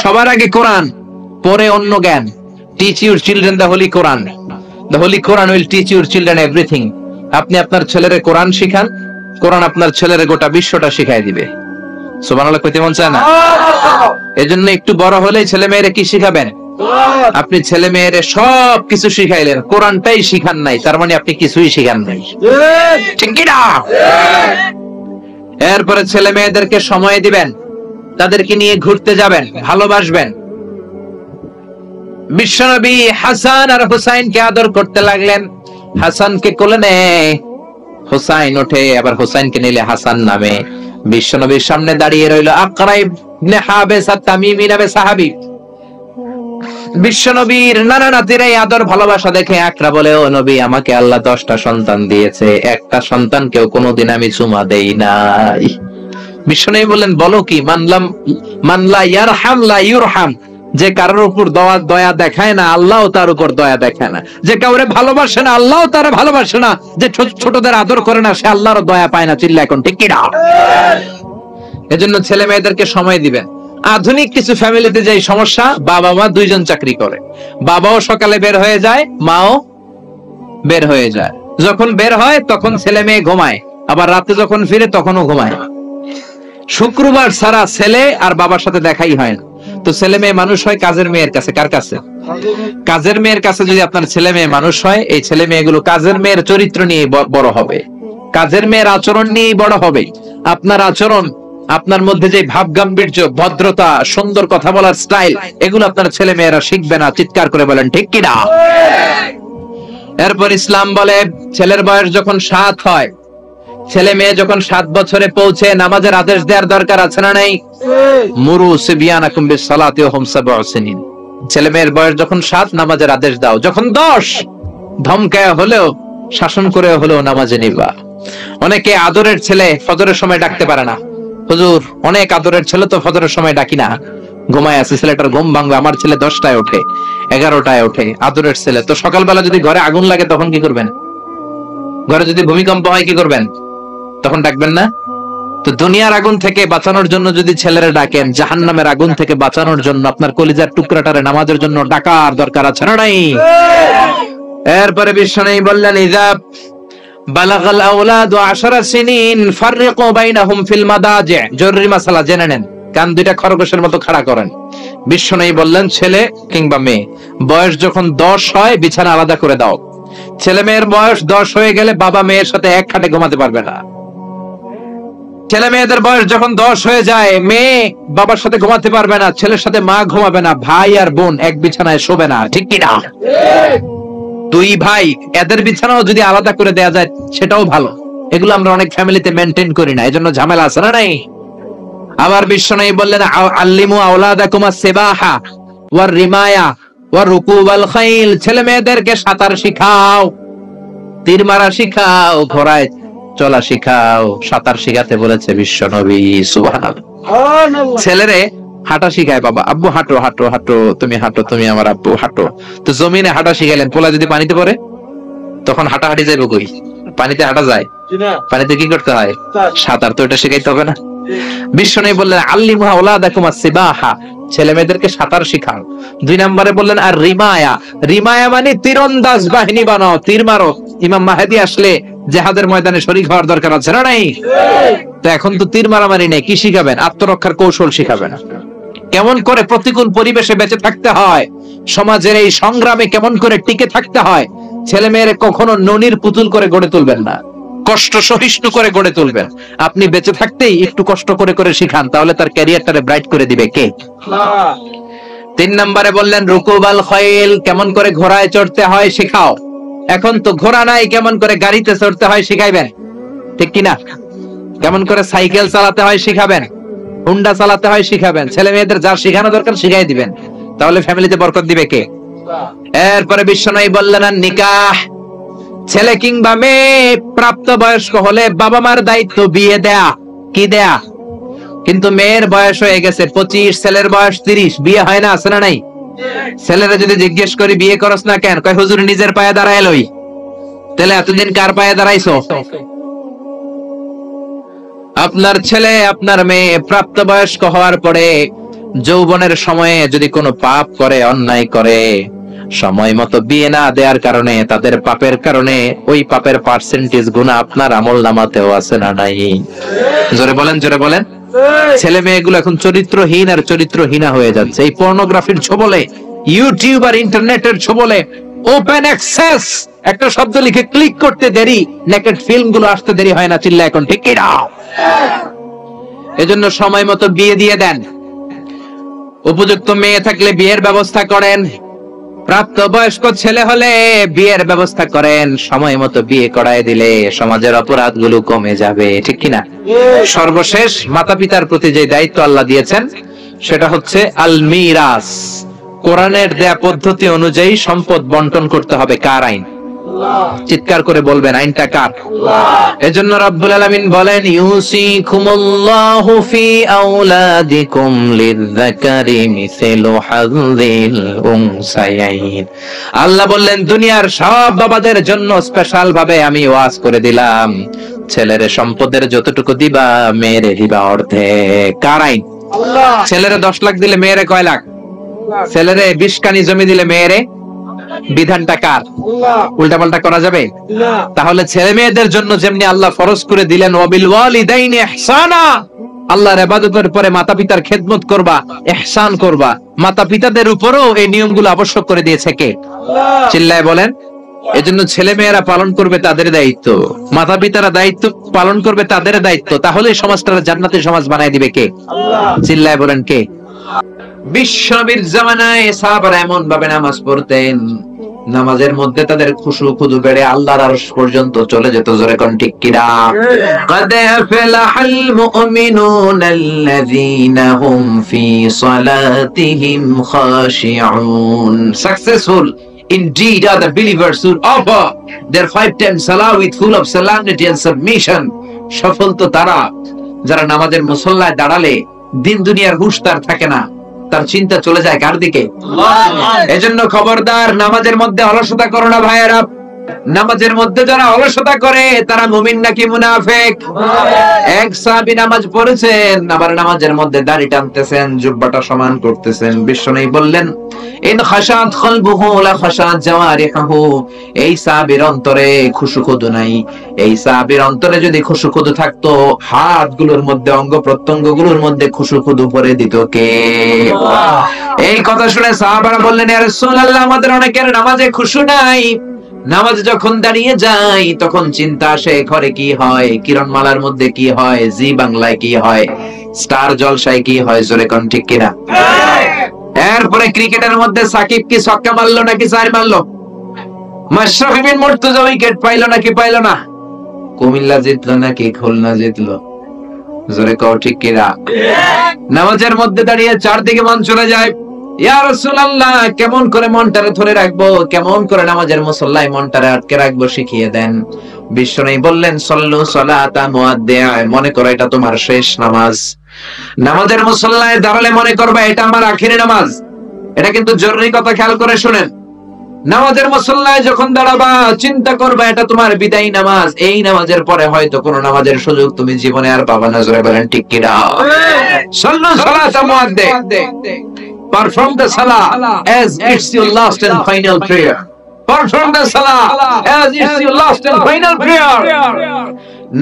Speaker 2: সবার আগে কোরআন, পরে অন্য জ্ঞান। Teach your children the Holi Quran. The Holi Quran will teach your children everything. আপনি আপনার ছেলেরে কোরআন শিখান, কোরআন আপনার ছেলেরে গোটা বিশ্বটা শিখাই দিবে। সুবহানাল্লাহ কইতে মন চায় না? এজন্য একটু বড় হলেই ছেলে মেয়েরে কি শিখাবেন? আপনি ছেলে মেয়েরে সব কিছু শিখাইলেন, কোরআনটাই শিখান নাই, তার মানে আপনি কিছুই শিখান নাই, ঠিক কি না? এরপরে ছেলে মেয়েদেরকে সময় দিবেন, তাদেরকে নিয়ে ঘুরতে যাবেন, ভালোবাসবেন। বিশ্বনবী হাসান আর হুসাইনকে আদর করতে লাগলেন। হাসানকে কোলে নেয়, হুসাইন ওঠে, আবার হুসাইনকে নিলে হাসান নামে। বিশ্বনবীর সামনে দাঁড়িয়ে রইল আকরা ইবনে হাবিস আত-তামিমি নামে সাহাবী। বিশ্বনবীর নানা নাতির এই আদর ভালোবাসা দেখে একরা বলে, ও নবী, আমাকে আল্লাহ 10টা সন্তান দিয়েছে, একটা সন্তানকেও কোনোদিন আমি চুমা দেই নাই। বিশ্বনবী বললেন, বলো কি? মানলা ইয়ারহাম লা ইউরহাম, যে কারোর উপর দয়া দেখায় না আল্লাহও তার উপর দয়া দেখায় না, যে কাউরে ভালোবাসে না আল্লাহও তার ভালোবাসে না, যে ছোটদের আদর করে না সে আল্লাহরও দয়া পায় না। চিল্লা এখন ঠিক কি না? এজন্য ছেলে মেয়েদেরকে সময় দিবেন। আধুনিক কিছু ফ্যামিলিতে যে সমস্যা, বাবা মা দুইজন চাকরি করে, বাবাও সকালে বের হয়ে যায়, মাও বের হয়ে যায়। যখন বের হয় তখন ছেলে মেয়ে ঘুমায়, আবার রাতে যখন ফিরে তখনও ঘুমায়। শুক্রবার ছাড়া ছেলে আর বাবার সাথে দেখাই হয় না। তো ছেলে মেয়ে মানুষ হয় কাজের মেয়ের কাছে। কার কাছে? কাজের মেয়ের কাছে। যদি আপনার ছেলে মেয়ে মানুষ হয়, এই ছেলে মেয়েগুলো কাজের মেয়ের চরিত্র নিয়ে বড় হবে, কাজের মেয়ের আচরণ নিয়েই বড় হবে। আপনার আচরণ, আপনার মধ্যে যে ভাব গাম্ভীর্য, ভদ্রতা, সুন্দর কথা বলার স্টাইল, এগুলো আপনার ছেলে মেয়েরা শিখবে না। চিৎকার করে বলেন ঠিক কিনা? এরপর ইসলাম বলে, ছেলের বয়স যখন 7 হয়, ছেলে মেয়ে যখন 7 বছরে পৌঁছে, নামাজের আদেশ দেওয়ার দরকার আছে না নাই? মুরু সিবিয়ানাকুম বিসসালাতি ওয়া হুম 7 সিনিন। ছেলে মেয়ের বয়স যখন 7, নামাজের আদেশ দাও। যখন 10, ধমকায় হলেও, শাসন করে হলেও নামাজে নিবা। অনেকে আদরের ছেলে ফজরের সময় ডাকতে পারে না। হুজুর, অনেক আদরের ছেলে তো ফজরের সময় ডাকি না, ঘুমায় আছে, ছেলেটার ঘুম ভাঙবে। আমার ছেলে 10টায় ওঠে, 11টায় ওঠে, আদরের ছেলে। তো সকালবেলা যদি ঘরে আগুন লাগে তখন কি করবেন? ঘরে যদি ভূমিকম্প হয় কি করবেন? তখন ডাকবেন না? তো দুনিয়ার আগুন থেকে বাঁচানোর জন্য যদি ছেলেরা ডাকেন, জাহান্নামের আগুন থেকে বাঁচানোর জন্য আপনার কলিজার টুকরাটারে নামাজের জন্য ডাকার দরকার আছে না নাই? এরপরে বিশ্বনবী বললেন, ইযা বালাগাল আওলাদু 10 সিনিন ফাররিকু বাইনাহুম ফিল মাদাজি। জরুরি মাসালা জেনে নেন, কান দুইটা খরগোশের মতো খাড়া করেন। বিশ্বনবী বললেন, ছেলে কিংবা মেয়ে বয়স যখন 10 হয়, বিছানা আলাদা করে দাও। ছেলে মেয়ের বয়স 10 হয়ে গেলে বাবা মেয়ের সাথে এক খাটে ঘুমাতে পারবে না। ছেলে মেয়েদের বয়স যখন 10 হয়ে যায়, মেয়ে বাবার সাথে ঘুমাতে পারবে না, ছেলের সাথে মা ঘুমাবে না, ভাই আর বোন এক বিছানায় শোবে না। ঠিক কি না? দুই ভাই, এদের বিছানাও যদি আলাদা করে দেয়া যায় সেটাও ভালো। এগুলো আমরা অনেক ফ্যামিলিতে মেইনটেইন করি না, এজন্য ঝামেলা আছে না নাই? আবার বিশ্বনবী বললেন, আল্লিমু আওলাদাকুম আস-সিবাহা ওয়ার রিমায়া ওয়ার রুকুবাল খাইল। ছেলে মেয়েদেরকে সাঁতার শিখাও, তীর মারা শিখাও, ঘোড়ায় চলা শিখাও। সাঁতার শিখাতে বলেছে বিশ্বনবী। সুবহানাল্লাহ। ছেলেরে হাঁটা শিখায় বাবা, আব্বু হাঁটো হাঁটো হাঁটো, তুমি হাঁটো, তুমি আমার আব্বু হাঁটো। তো জমিনে হাঁটা শিখাইলেন, পোলা যদি পানিতে পড়ে তখন হাঁটাহাঁটি যাইব কই? পানিতে হাঁটা যায়? পানিতে কি করতে হয়? সাঁতার। তো এটা শিখাইতে হবে না? বিশ্বনবী বললেন, আল্লিমু আওলাদাকুম আস-সিবাহা, ছেলে মেয়েদেরকে সাঁতার শিখাও। 2 নম্বরে বললেন, আর রিমায়া। রিমায়া মানে তীরন্দাজ বাহিনী বানাও, তীর মারো। ইমাম মাহদি আসলে জিহাদের ময়দানে শরীক হওয়ার দরকার আছে না নাই? তো এখন তো তীর মারামারি নেই, কি শিখাবেন? আত্মরক্ষার কৌশল শিখাবেন। কেমন করে প্রতিকূল পরিবেশে বেঁচে থাকতে হয়, সমাজের এই সংগ্রামে কেমন করে টিকে থাকতে হয়। ছেলে মেয়ের কখনো ননির পুতুল করে গড়ে তুলবেন না, কষ্ট সহিষ্ণু করে গড়ে তুলবেন। আপনি বেঁচে থাকতেই একটু কষ্ট করে করে শিখান, তাহলে তার ক্যারিয়ারটারে ব্রাইট করে দিবে কে? 3 নম্বরে বললেন, রুকুবাল খাইল, কেমন করে ঘোড়ায় চড়তে হয় শেখাও। এখন তো ঘোড়া নাই, কেমন করে গাড়িতে চড়তে হয় শিখাইবেন। ঠিক কিনা? কেমন করে সাইকেল চালাতে হয় শিখাবেন, হুন্ডা চালাতে হয় শিখাবেন। ছেলে মেয়েদের যা শেখানো দরকার শিখাই দিবেন, তাহলে ফ্যামিলিতে বরকত দিবে কে? এরপরে বিশ্বনবী বললেন, আর নিকাহ। ছেলে কিংবা মেয়ে প্রাপ্ত বয়স্ক হলে বাবা মার দায়িত্ব বিয়ে দেয়া। কি দেয়া? কিন্তু মেয়ের বয়স হয়ে গেছে 25, ছেলের বয়স 30, বিয়ে হয় না, আছে না নাই? ছেলেরা যদি জিজ্ঞেস করি বিয়ে করস না কেন, কয় হুজুর নিজের পায়ে দাঁড়ায় লই। তাহলে এতদিন কার পায়ে দাঁড়াইছো? আপনার ছেলে আপনার মেয়ে প্রাপ্তবয়স্ক হওয়ার পরে যৌবনের সময়ে যদি কোনো পাপ করে, অন্যায় করে, সময় মতো বিয়ে না দেওয়ার কারণে, তাদের পাপের কারণে ওই পাপের পার্সেন্টেজ গুনাহ আপনার আমলনামাতেও আছে না নাই? জোরে বলেন, জোরে বলেন। ছেলে মেয়েগুলো এখন চরিত্রহীন আর চরিত্রহীনা হয়ে যাচ্ছে এই পর্নোগ্রাফির ছোবলে, ইউটিউব আর ইন্টারনেটের ছোবলে। ওপেন অ্যাক্সেস একটা শব্দ লিখে ক্লিক করতে দেরি, নেকেড ফিল্ম গুলো আসতে দেরি হয় না। চিল্লা এখন ঠিক কি না? এজন্য সময় মতো বিয়ে দিয়ে দেন। উপযুক্ত মেয়ে থাকলে বিয়ের ব্যবস্থা করেন, প্রাপ্ত বয়স্ক ছেলে হলে বিয়ের ব্যবস্থা করেন। সময় মতো বিয়ে করায় দিলে সমাজের অপরাধগুলো কমে যাবে। ঠিক কিনা? সর্বশেষ মাতা পিতার প্রতি যে দায়িত্ব আল্লাহ দিয়েছেন সেটা হচ্ছে আল মিরাস।
Speaker 1: কোরআনের দেয়া পদ্ধতি অনুযায়ী সম্পদ বন্টন করতে হবে। কার আইন? চিৎকার করে বলবেন, আইনটা কার? এজন্য রব্বুল আলামিন বলেন, ইউসিকুমুল্লাহু ফি আওলাদিকুম লিযযাকারি মিসলু হাযযিল উনসায়াইন। আল্লাহ বললেন, দুনিয়ার সব বাবাদের জন্য স্পেশাল ভাবে আমি ওয়াজ করে দিলাম, ছেলের সম্পদের যতটুকু দিবা মেয়েরে দিবা অর্ধেক। কার আইন? ছেলেরে 10 লাখ দিলে মেয়েরে কয় লাখ? ছেলেরে 20 কানি জমি দিলে মেয়েরে? বিধানটা কার? উল্টা পাল্টা করা যাবে? তাহলে ছেলে মেয়েদের জন্য যেমনি আল্লাহ ফরজ করে দিলেন, ওয়াবিল ওয়ালিদাইনি ইহসানা, আল্লাহর ইবাদতের পরে মাতা পিতার খেদমত করবা, ইহসান করবা, মাতা পিতাদের উপরও এই নিয়মগুলো আবশ্যক করে দিয়েছে কে? চিল্লায় বলেন। এজন্য ছেলে মেয়েরা পালন করবে তাদের দায়িত্ব, মাতা পিতারা দায়িত্ব পালন করবে তাদের দায়িত্ব। তাহলে সমাজটা জান্নাতের সমাজ বানায় দিবে কে? চিল্লায় বলেন কে?
Speaker 2: বিশ্বনবীর জামানায় সাহাবারা এমন ভাবে নামাজ পড়তেন, নামাজের মধ্যে তাদের খুশু খুদু বেড়ে আল্লাহর আরশ পর্যন্ত চলে যেত। জোরে কোন ঠিক কিনা? قد أفلح المؤمنون الذين هم في صلاتهم خاشعون. Successful indeed are the believers who offer their 5 times salah with full of solemnity and submission. সফল তো তারা যারা নামাজের মুসল্লায় দাঁড়ালে দিন দুনিয়ার হুঁশ তার থাকে না, তার চিন্তা চলে যায় কার দিকে? এজন্য খবরদার, নামাজের মধ্যে অলসতা করো না ভাইয়েরা। নামাজের মধ্যে যারা অলসতা করে তারা মুমিন নাকি মুনাফিক? এক সাহাবী নামাজ পড়েছেন, আবার নামাজের মধ্যে দাড়ি টানতেছেন, জুব্বাটা সমান করতেছেন। বিশ্বনবী বললেন, ইন খাশাত কলবুহু লা খাশাত জাওয়ারিহু। এই সাহাবীর অন্তরে খুশু-খুদু নাই। এই সাহাবীর অন্তরে যদি খুশু-খুদু থাকতো, হাতগুলোর মধ্যে, অঙ্গ প্রত্যঙ্গগুলোর মধ্যে খুশু-খুদু ভরে দিত কে? এই কথা শুনে সাহাবারা বললেন, ইয়া রাসূলুল্লাহ, আমাদের অনেকের নামাজে খুশু নাই। নামাজ যখন দাঁড়িয়ে যাই তখন চিন্তা আসে, ঘরে কি হয়, কিরণমালার মধ্যে কি হয়, জি বাংলায় কি হয়, স্টার জলসায় কি হয়। জোরে কোন ঠিক কিনা? এরপরে ক্রিকেটের মধ্যে সাকিব কি ছক্কা মারলো নাকি চার মারলো, মাশরাফি বিন মুর্তজা উইকেট পাইলো নাকি পাইলো না, কুমিল্লা জিতলো নাকি খুলনা জিতলো। জোরে কও ঠিক কিনা? নামাজের মধ্যে দাঁড়িয়ে চারদিকে মন চলে যায়। ইয়া রাসূলুল্লাহ, কেমন করে মনটারে ধরে রাখবো, কেমন করে নামাজের মুসল্লায় মনটারে আটকে রাখবো শিখিয়ে দেন। বিশ্বনবী বললেন, সল্লু সালাতা মুআদ্দিআ, মনে করো এটা তোমার শেষ নামাজ। নামাজের মুসল্লায় দাঁড়ালে মনে করবে এটা আমার আখিরি নামাজ। এটা কিন্তু জরুরি কথা, খেয়াল করে শুনেন। নামাজের মুসল্লায় যখন দাঁড়াবা চিন্তা করবা এটা তোমার বিদায়ী নামাজ। এই নামাজের পরে হয়তো কোনো নামাজের সুযোগ তুমি জীবনে আর পাবা না। জোরে বলেন ঠিক কিনা? সল্লু সালাতা মুআদ্দিআ, perform the salah as it's your last and final prayer. Perform the salah as it's your last and final prayer.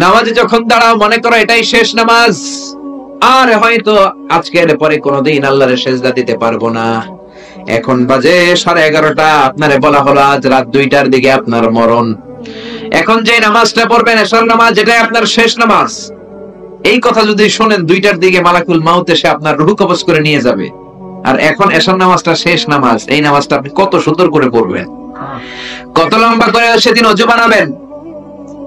Speaker 2: নামাজে যখন দাঁড়াও মনে করো এটাই শেষ নামাজ, আর হয়তো আজকের পরে কোনোদিন আল্লাহর সেজদা দিতে পারবো না। এখন বাজে 11:30, আপনারে বলা হলো আজ রাত 2টার দিকে আপনার মরণ। এখন যে নামাজটা পড়বেন এশার নামাজ, এটাই আপনার শেষ নামাজ। এই কথা যদি শোনেন 2টার দিকে মালাকুল মাউত এসে আপনার রূহ কবজ করে নিয়ে যাবে। আর এখন এশার নামাজটা শেষ নামাজ, এই নামাজটা আপনি কত সুন্দর করে পড়বেন, কত লম্বা করে সেদিন ওযু বানাবেন,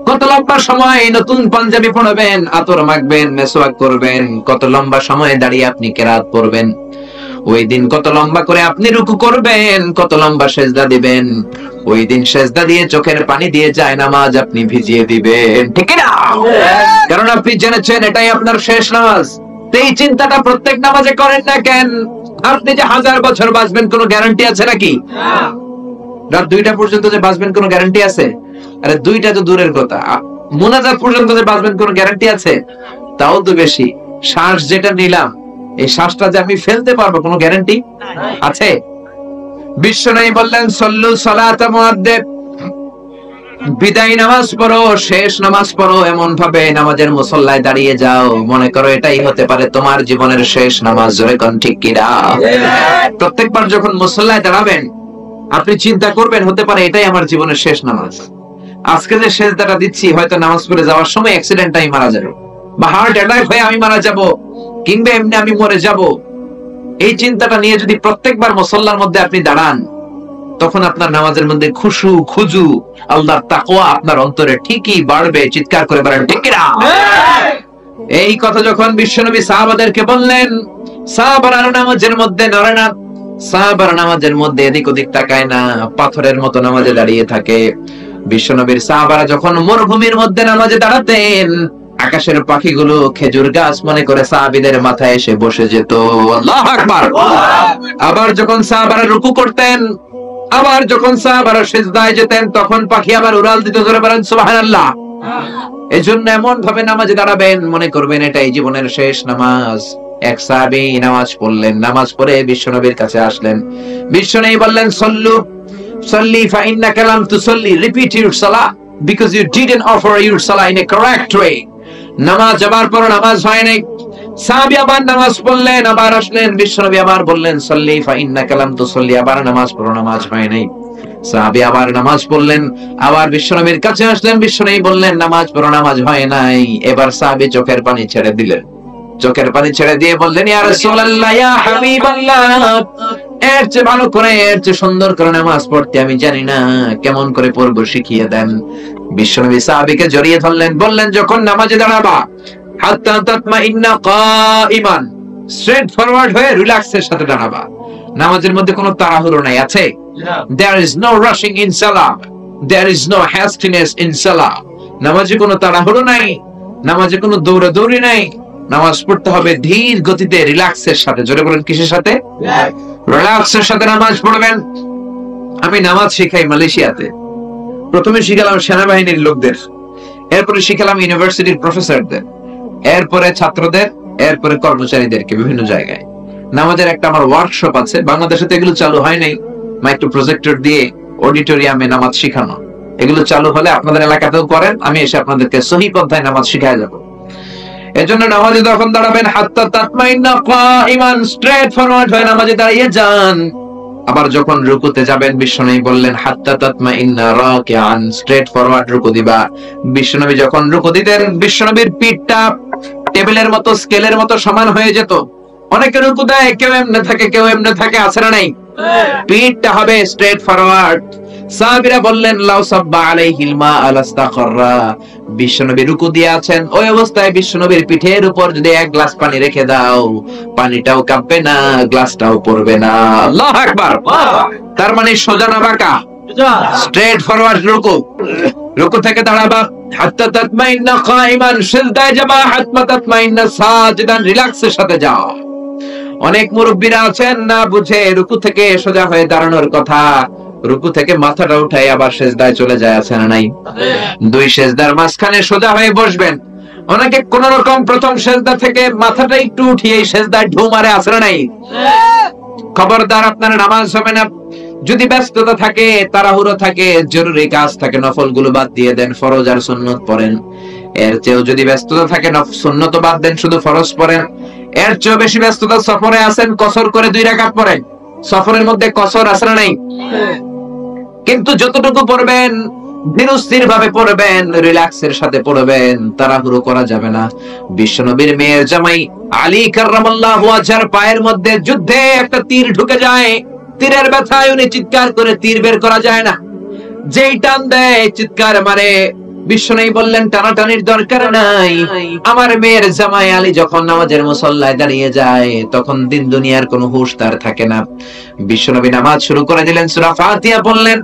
Speaker 2: কত লম্বা সময় নতুন পাঞ্জাবি পরবেন, আতর মাখবেন, মেসওয়াক করবেন, কত লম্বা সময় দাঁড়িয়ে আপনি কিরাত পড়বেন। ওই দিন কত লম্বা করে আপনি রুকু করবেন, কত লম্বা সেজদা দিবেন। ওই দিন সেজদা দিয়ে চোখের পানি দিয়ে যায় নামাজ আপনি ভিজিয়ে দিবেন, ঠিক না? কারণ আপনি জেনেছেন এটাই আপনার শেষ নামাজ। এই চিন্তাটা প্রত্যেক নামাজে করেন না কেন? আপনি যে 1000 বছর বাঁচবেন কোনো গ্যারান্টি আছে নাকি? রাত 2টা পর্যন্ত যে বাঁচবেন কোনো গ্যারান্টি আছে? আরে 2টা তো দূরের কথা, মুনাজাত পর্যন্ত যে বাঁচবেন কোনো গ্যারান্টি আছে? তাও তো বেশি। শ্বাস যেটা নিলাম, এই শ্বাসটা যে আমি ফেলতে পারবো কোনো গ্যারান্টি আছে? বিশ্বনবী বললেন, সল্লু সালাতা মুআদ্দিআ, বিদায় নামাজ পড়ো, শেষ নামাজ পড়ো, এমন ভাবে নামাজের মুসল্লায় দাঁড়িয়ে যাও মনে করো এটাই হতে পারে তোমার জীবনের শেষ নামাজ। জোরে কোন ঠিক কিনা? প্রত্যেকবার যখন মুসল্লায় দাঁড়াবেন আপনি চিন্তা করবেন হতে পারে এটাই আমার জীবনের শেষ নামাজ। আজকে যে সেজদাটা দিচ্ছি হয়তো নামাজ পড়ে যাওয়ার সময় অ্যাক্সিডেন্টে আমি মারা যাব, বা হার্ট অ্যাটাক হয়ে আমি মারা যাব, কিংবা এমনি আমি মরে যাব। এই চিন্তাটা নিয়ে যদি প্রত্যেকবার মুসল্লার মধ্যে আপনি দাঁড়ান তখন আপনার নামাজের মধ্যে খুশু খুজু আল্লাহর তাকওয়া আপনার অন্তরে ঠিকই বাড়বে। চিৎকার করে বলেন ঠিক কিনা? এই কথা যখন বিশ্বনবী সাহাবাদেরকে বললেন, সাহাবারা নামাজের মধ্যে নড়ে না, সাহাবার নামাজের মধ্যে এদিক ওদিক তাকায় না, পাথরের মতো নামাজে দাঁড়িয়ে থাকে। বিশ্বনবীর সাহাবারা যখন মরুভূমির মধ্যে নামাজে দাঁড়াতেন, আকাশের পাখিগুলো খেজুর গাছ মনে করে সাহাবীদের মাথায় এসে বসে যেত। আল্লাহু আকবার। আবার যখন সাহাবারা রুকু করতেন, আবার যখন সাহাবারা সিজদায় যেতেন, তখন পাখি আবার উড়াল দিত। ধরে বলেন সুবহানাল্লাহ। এজন্য এমন ভাবে নামাজে দাঁড়াবেন, মনে করবেন এটাই জীবনের শেষ নামাজ। এক সাহাবী নামাজ পড়লেন, নামাজ পড়ে বিশ্বনবীর কাছে আসলেন। বিশ্বনবী বললেন, সল্লু সল্লি ফা ইন্নাকা লাম তুসাল্লি, রিপিট ইউর সালাহ because you didn't offer your সালাহ ইন এ কারেক্ট ওয়ে। নামাজ আবার পড়ো, নামাজ হয় নাই। সাহাবী আবার নামাজ পড়লেন, আবার আসলেন, বিশ্বনবী আবার বললেন, সল্লি ফা ইন্নাকা লাম তুসাল্লি, আবার নামাজ পড়ো, নামাজ হয় নাই। সাহাবী আবার নামাজ পড়লেন, আবার বিশ্বনবীর কাছে আসলেন, বিশ্বনবী বললেন, নামাজ পড়ো, নামাজ হয় নাই। এবার সাহাবী চোখের পানি ছেড়ে দিলেন। চোখের পানি ছেড়ে দিয়ে বললেন, ইয়া রাসূলুল্লাহ, ইয়া হাবিবাল্লাহ, এর চেয়ে ভালো করে, এর চেয়ে সুন্দর করে নামাজ পড়তে আমি জানি না, কেমন করে পড়বো শিখিয়ে দেন। বিশ্বনবী সাহাবীকে জড়িয়ে ধরলেন, বললেন, যখন নামাজে দাঁড়াবা, হাত্তা তাতমাইন্না কাইমান, স্ট্রেট ফরওয়ার্ড হয়ে রিল্যাক্সের সাথে দাঁড়াবা। নামাজের মধ্যে কোনো তাড়াহুড়ো নাই, আছে? There is no rushing in salah, there is no hastiness in salah। নামাজে কোনো তাড়াহুড়ো নাই, নামাজে কোনো দৌড়াদৌড়ি নাই। নামাজ পড়তে হবে ধীর গতিতে, রিল্যাক্সের সাথে। জোরে বলেন, কিসের সাথে? রিল্যাক্সের সাথে নামাজ পড়বেন। আমি নামাজ শিখাই মালয়েশিয়াতে। প্রথমে শিখালাম সেনাবাহিনীর লোকদের, এরপরে শিখালাম ইউনিভার্সিটির প্রফেসরদের, এরপরে ছাত্রদের, এরপরে কর্মচারীদেরকে বিভিন্ন জায়গায়। নামাজের একটা আমার ওয়ার্কশপ আছে, বাংলাদেশে তো এগুলো চালু হয় নাই। মাইক্রো প্রজেক্টর দিয়ে অডিটোরিয়ামে নামাজ শিখানো, এগুলো চালু হলে আপনাদের এলাকাতেও করেন, আমি এসে আপনাদেরকে সহি পন্থায় নামাজ শিখায় যাব। এজন্য নামাজে যখন দাঁড়াবেন, হাত্তা তাতমাইন্না কাইমান, স্ট্রেট ফরওয়ার্ড হয়ে নামাজে দাঁড়িয়ে যান। আবার যখন রুকুতে যাবেন, বিশ্বনবী বললেন, হাত্তা তাতমাইন্না রাকিআন, স্ট্রেট ফরওয়ার্ড রুকু দিবা। বিশ্বনবী যখন রুকু দিতেন, বিশ্বনবীর পিঠটা টেবিলের মতো, স্কেলের মতো সমান হয়ে যেত। অনেকে রুকু দেয়, কেউ এমনি থাকে, কেউ এমনি থাকে, আছে না নাই? পিঠটা হবে স্ট্রেট ফরওয়ার্ড। সাহাবীরা বললেন, লাউ সাব্বা আলাইহিল মা আলাস্তাখরা, বিশ্বনবী রুকু দিয়ে আছেন, ওই অবস্থায় বিশ্বনবীর পিঠের উপর যদি এক গ্লাস পানি রেখে দাও, পানিটাও কাঁপবে না, গ্লাসটাও পড়বে না। আল্লাহু আকবার। তার মানে সোজা না বাঁকা? স্ট্রেট ফরওয়ার্ড রুকু। রুকু থেকে দাঁড়াবা, হাত্তা তাতমাইন্না কাইমান, সিজদায় যাবা, হাত্তা তাতমাইন্না সাজিদান, রিল্যাক্সের সাথে যাও। অনেক মুরব্বীরা আছেন না বুঝে রুকু থেকে সোজা হয়ে দাঁড়ানোর কথা, রুকু থেকে মাথাটা উঠায় আবার সিজদায় চলে যায়, আছে না নাই? দুই সিজদার মাঝখানে সোজা হয়ে বসবেন। অনেকে কোন রকম প্রথম সিজদা থেকে মাথাটা একটু উঠিয়ে সিজদায় ঢু মারে, আছে না নাই? খবরদার, আপনার নামাজ হবে না। যদি ব্যস্ততা থাকে, তাড়াহুড়ো থাকে, জরুরি কাজ থাকে, নফলগুলো বাদ দিয়ে দেন, ফরজ আর সুন্নত পড়েন। এর চেয়েও যদি ব্যস্ততা থাকে, সুন্নত বাদ দেন, শুধু ফরজ পড়েন। এর চেয়েও বেশি ব্যস্ততা, সফরে আছেন, কসর করে 2 রাকাত পড়েন। সফরের মধ্যে কসর আছে না নাই? কিন্তু যতটুকু পড়বেন ধীরস্থির ভাবে পড়বেন, রিল্যাক্সের সাথে পড়বেন, তাড়াহুড়ো করা যাবে না। বিশ্বনবীর মেয়ের জামাই আলী কাররামাল্লাহু ওয়াজহার পায়ের মধ্যে যুদ্ধে একটা তীর ঢুকে যায়। তীরের ব্যথায় উনি চিৎকার করে, তীর বের করা যায় না, যেই টান দেয় চিৎকার মারে। বিশ্বনবী বললেন, টানাটানির দরকার নাই। আমার মেয়ের জামাই আলী যখন নামাজের মুসল্লায় দাঁড়িয়ে যায়, তখন দিন দুনিয়ার কোনো হুঁশ তার থাকে না। বিশ্বনবী নামাজ শুরু করে দিলেন, সূরা ফাতিহা বললেন।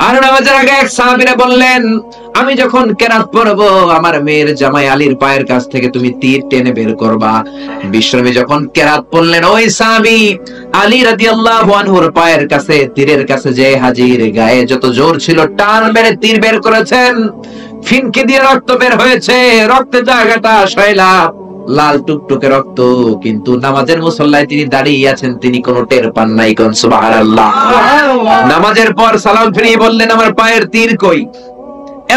Speaker 2: আর নামাজের আগে এক সাহাবীরা বললেন, আমি যখন কেরাত পড়বো, আমার মেয়ের জামাই আলীর পায়ের কাছ থেকে তুমি তীর টেনে বের করবা। বিশ্বনবী যখন কেরাত পড়লেন, ওই সাহাবী আলী রাদিয়াল্লাহু আনহুর পায়ের কাছে, তীরের কাছে যে হাজির, গায়ে যত জোর ছিল, টান মেরে তীর বের করেছেন। ফিনকি দিয়ে রক্ত বের হয়েছে, রক্তের জায়গাটা শয়লা, লাল টুকটুকে রক্ত, কিন্তু নামাজের মুসল্লায় তিনি দাঁড়িয়ে আছেন, তিনি কোনো টের পান নাই। কোন সুবহানাল্লাহ। নামাজের পর সালাম ফিরিয়ে বললেন, আমার পায়ের তীর কই?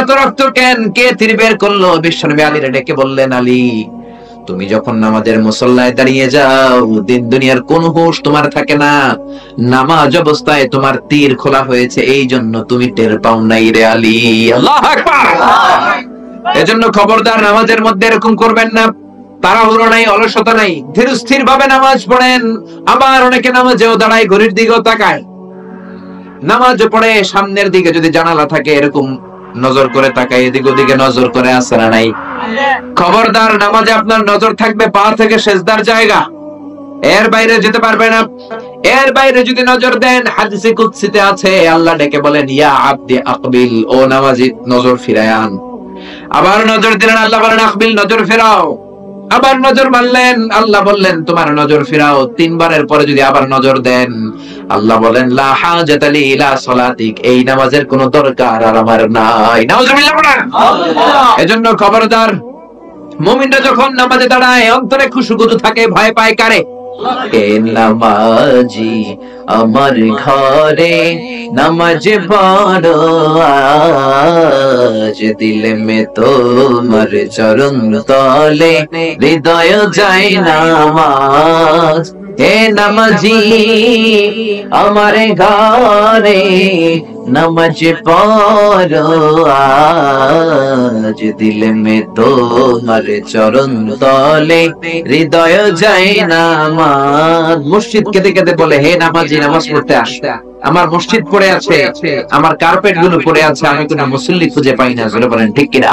Speaker 2: এত রক্ত কেন? কে তীর বের করলো? বিশ্বনবী আলীরে ডেকে বললেন, আলী, তুমি যখন নামাজের মুসল্লায় দাঁড়িয়ে যাও, দিন দুনিয়ার কোন হুঁশ তোমার থাকে না। নামাজ অবস্থায় তোমার তীর খোলা হয়েছে, এই জন্য তুমি টের পাও নাই রে আলী। আল্লাহু আকবার। এজন্য খবরদার, নামাজের মধ্যে এরকম করবেন না। তাড়াহুড়ো নাই, অলসতা নাই, ধীরস্থির ভাবে নামাজ পড়েন। আবার অনেকে নামাজেও দাঁড়ায়, ঘড়ির দিকেও তাকায়। নামাজ পড়ে সামনের দিকে যদি জানালা থাকে, এরকম নজর করে তাকায়, এদিক ওদিকে নজর করে, আছে না নাই? খবরদার, নামাজে আপনার নজর থাকবে পা থেকে সিজদার জায়গা। এর বাইরে যেতে পারবে না। এর বাইরে যদি নজর দেন, হাদিসে কুদসিতে আছে, আল্লাহ ডেকে বলেন, ইয়া আব্দি আকবিল, ও নামাজি নজর ফিরায়ান। আবার নজর দিলেন, আল্লাহ বলেন আকবিল, নজর ফেরাও। আবার নজর মারলেন, আল্লাহ বললেন তোমার নজর ফিরাও। তিনবারের পরে যদি আবার নজর দেন, আল্লাহ বলেন লা হাজাতা লি ইলা সালাতিক, এই নামাজের কোনো দরকার আর আমার নাই। নাউজুবিল্লাহ পড়েন। এজন্য খবরদার, মুমিনরা যখন নামাজে দাঁড়ায় অন্তরে খুশুগুদু থাকে, ভয় পায় কারে? এ নামাজি আমার ঘরে নামাজ পড়ো আজ, দিলে মে তোমার চরণ তলে হৃদয় যায় নামাজ। হে নামাজি আমার ঘরে নামাজ পড়ো আজ, দিলে মে তোমার চরণ তলে হৃদয় যায় নামাজ। মসজিদ কেঁদে কেঁদে বলে, হে নামাজি নামাজ পড়তে আস, আমার মসজিদ পড়ে আছে, আমার কার্পেট গুলো পড়ে আছে, আমি কোনো মুসল্লি খুঁজে পাই না। বলেন ঠিক কিনা?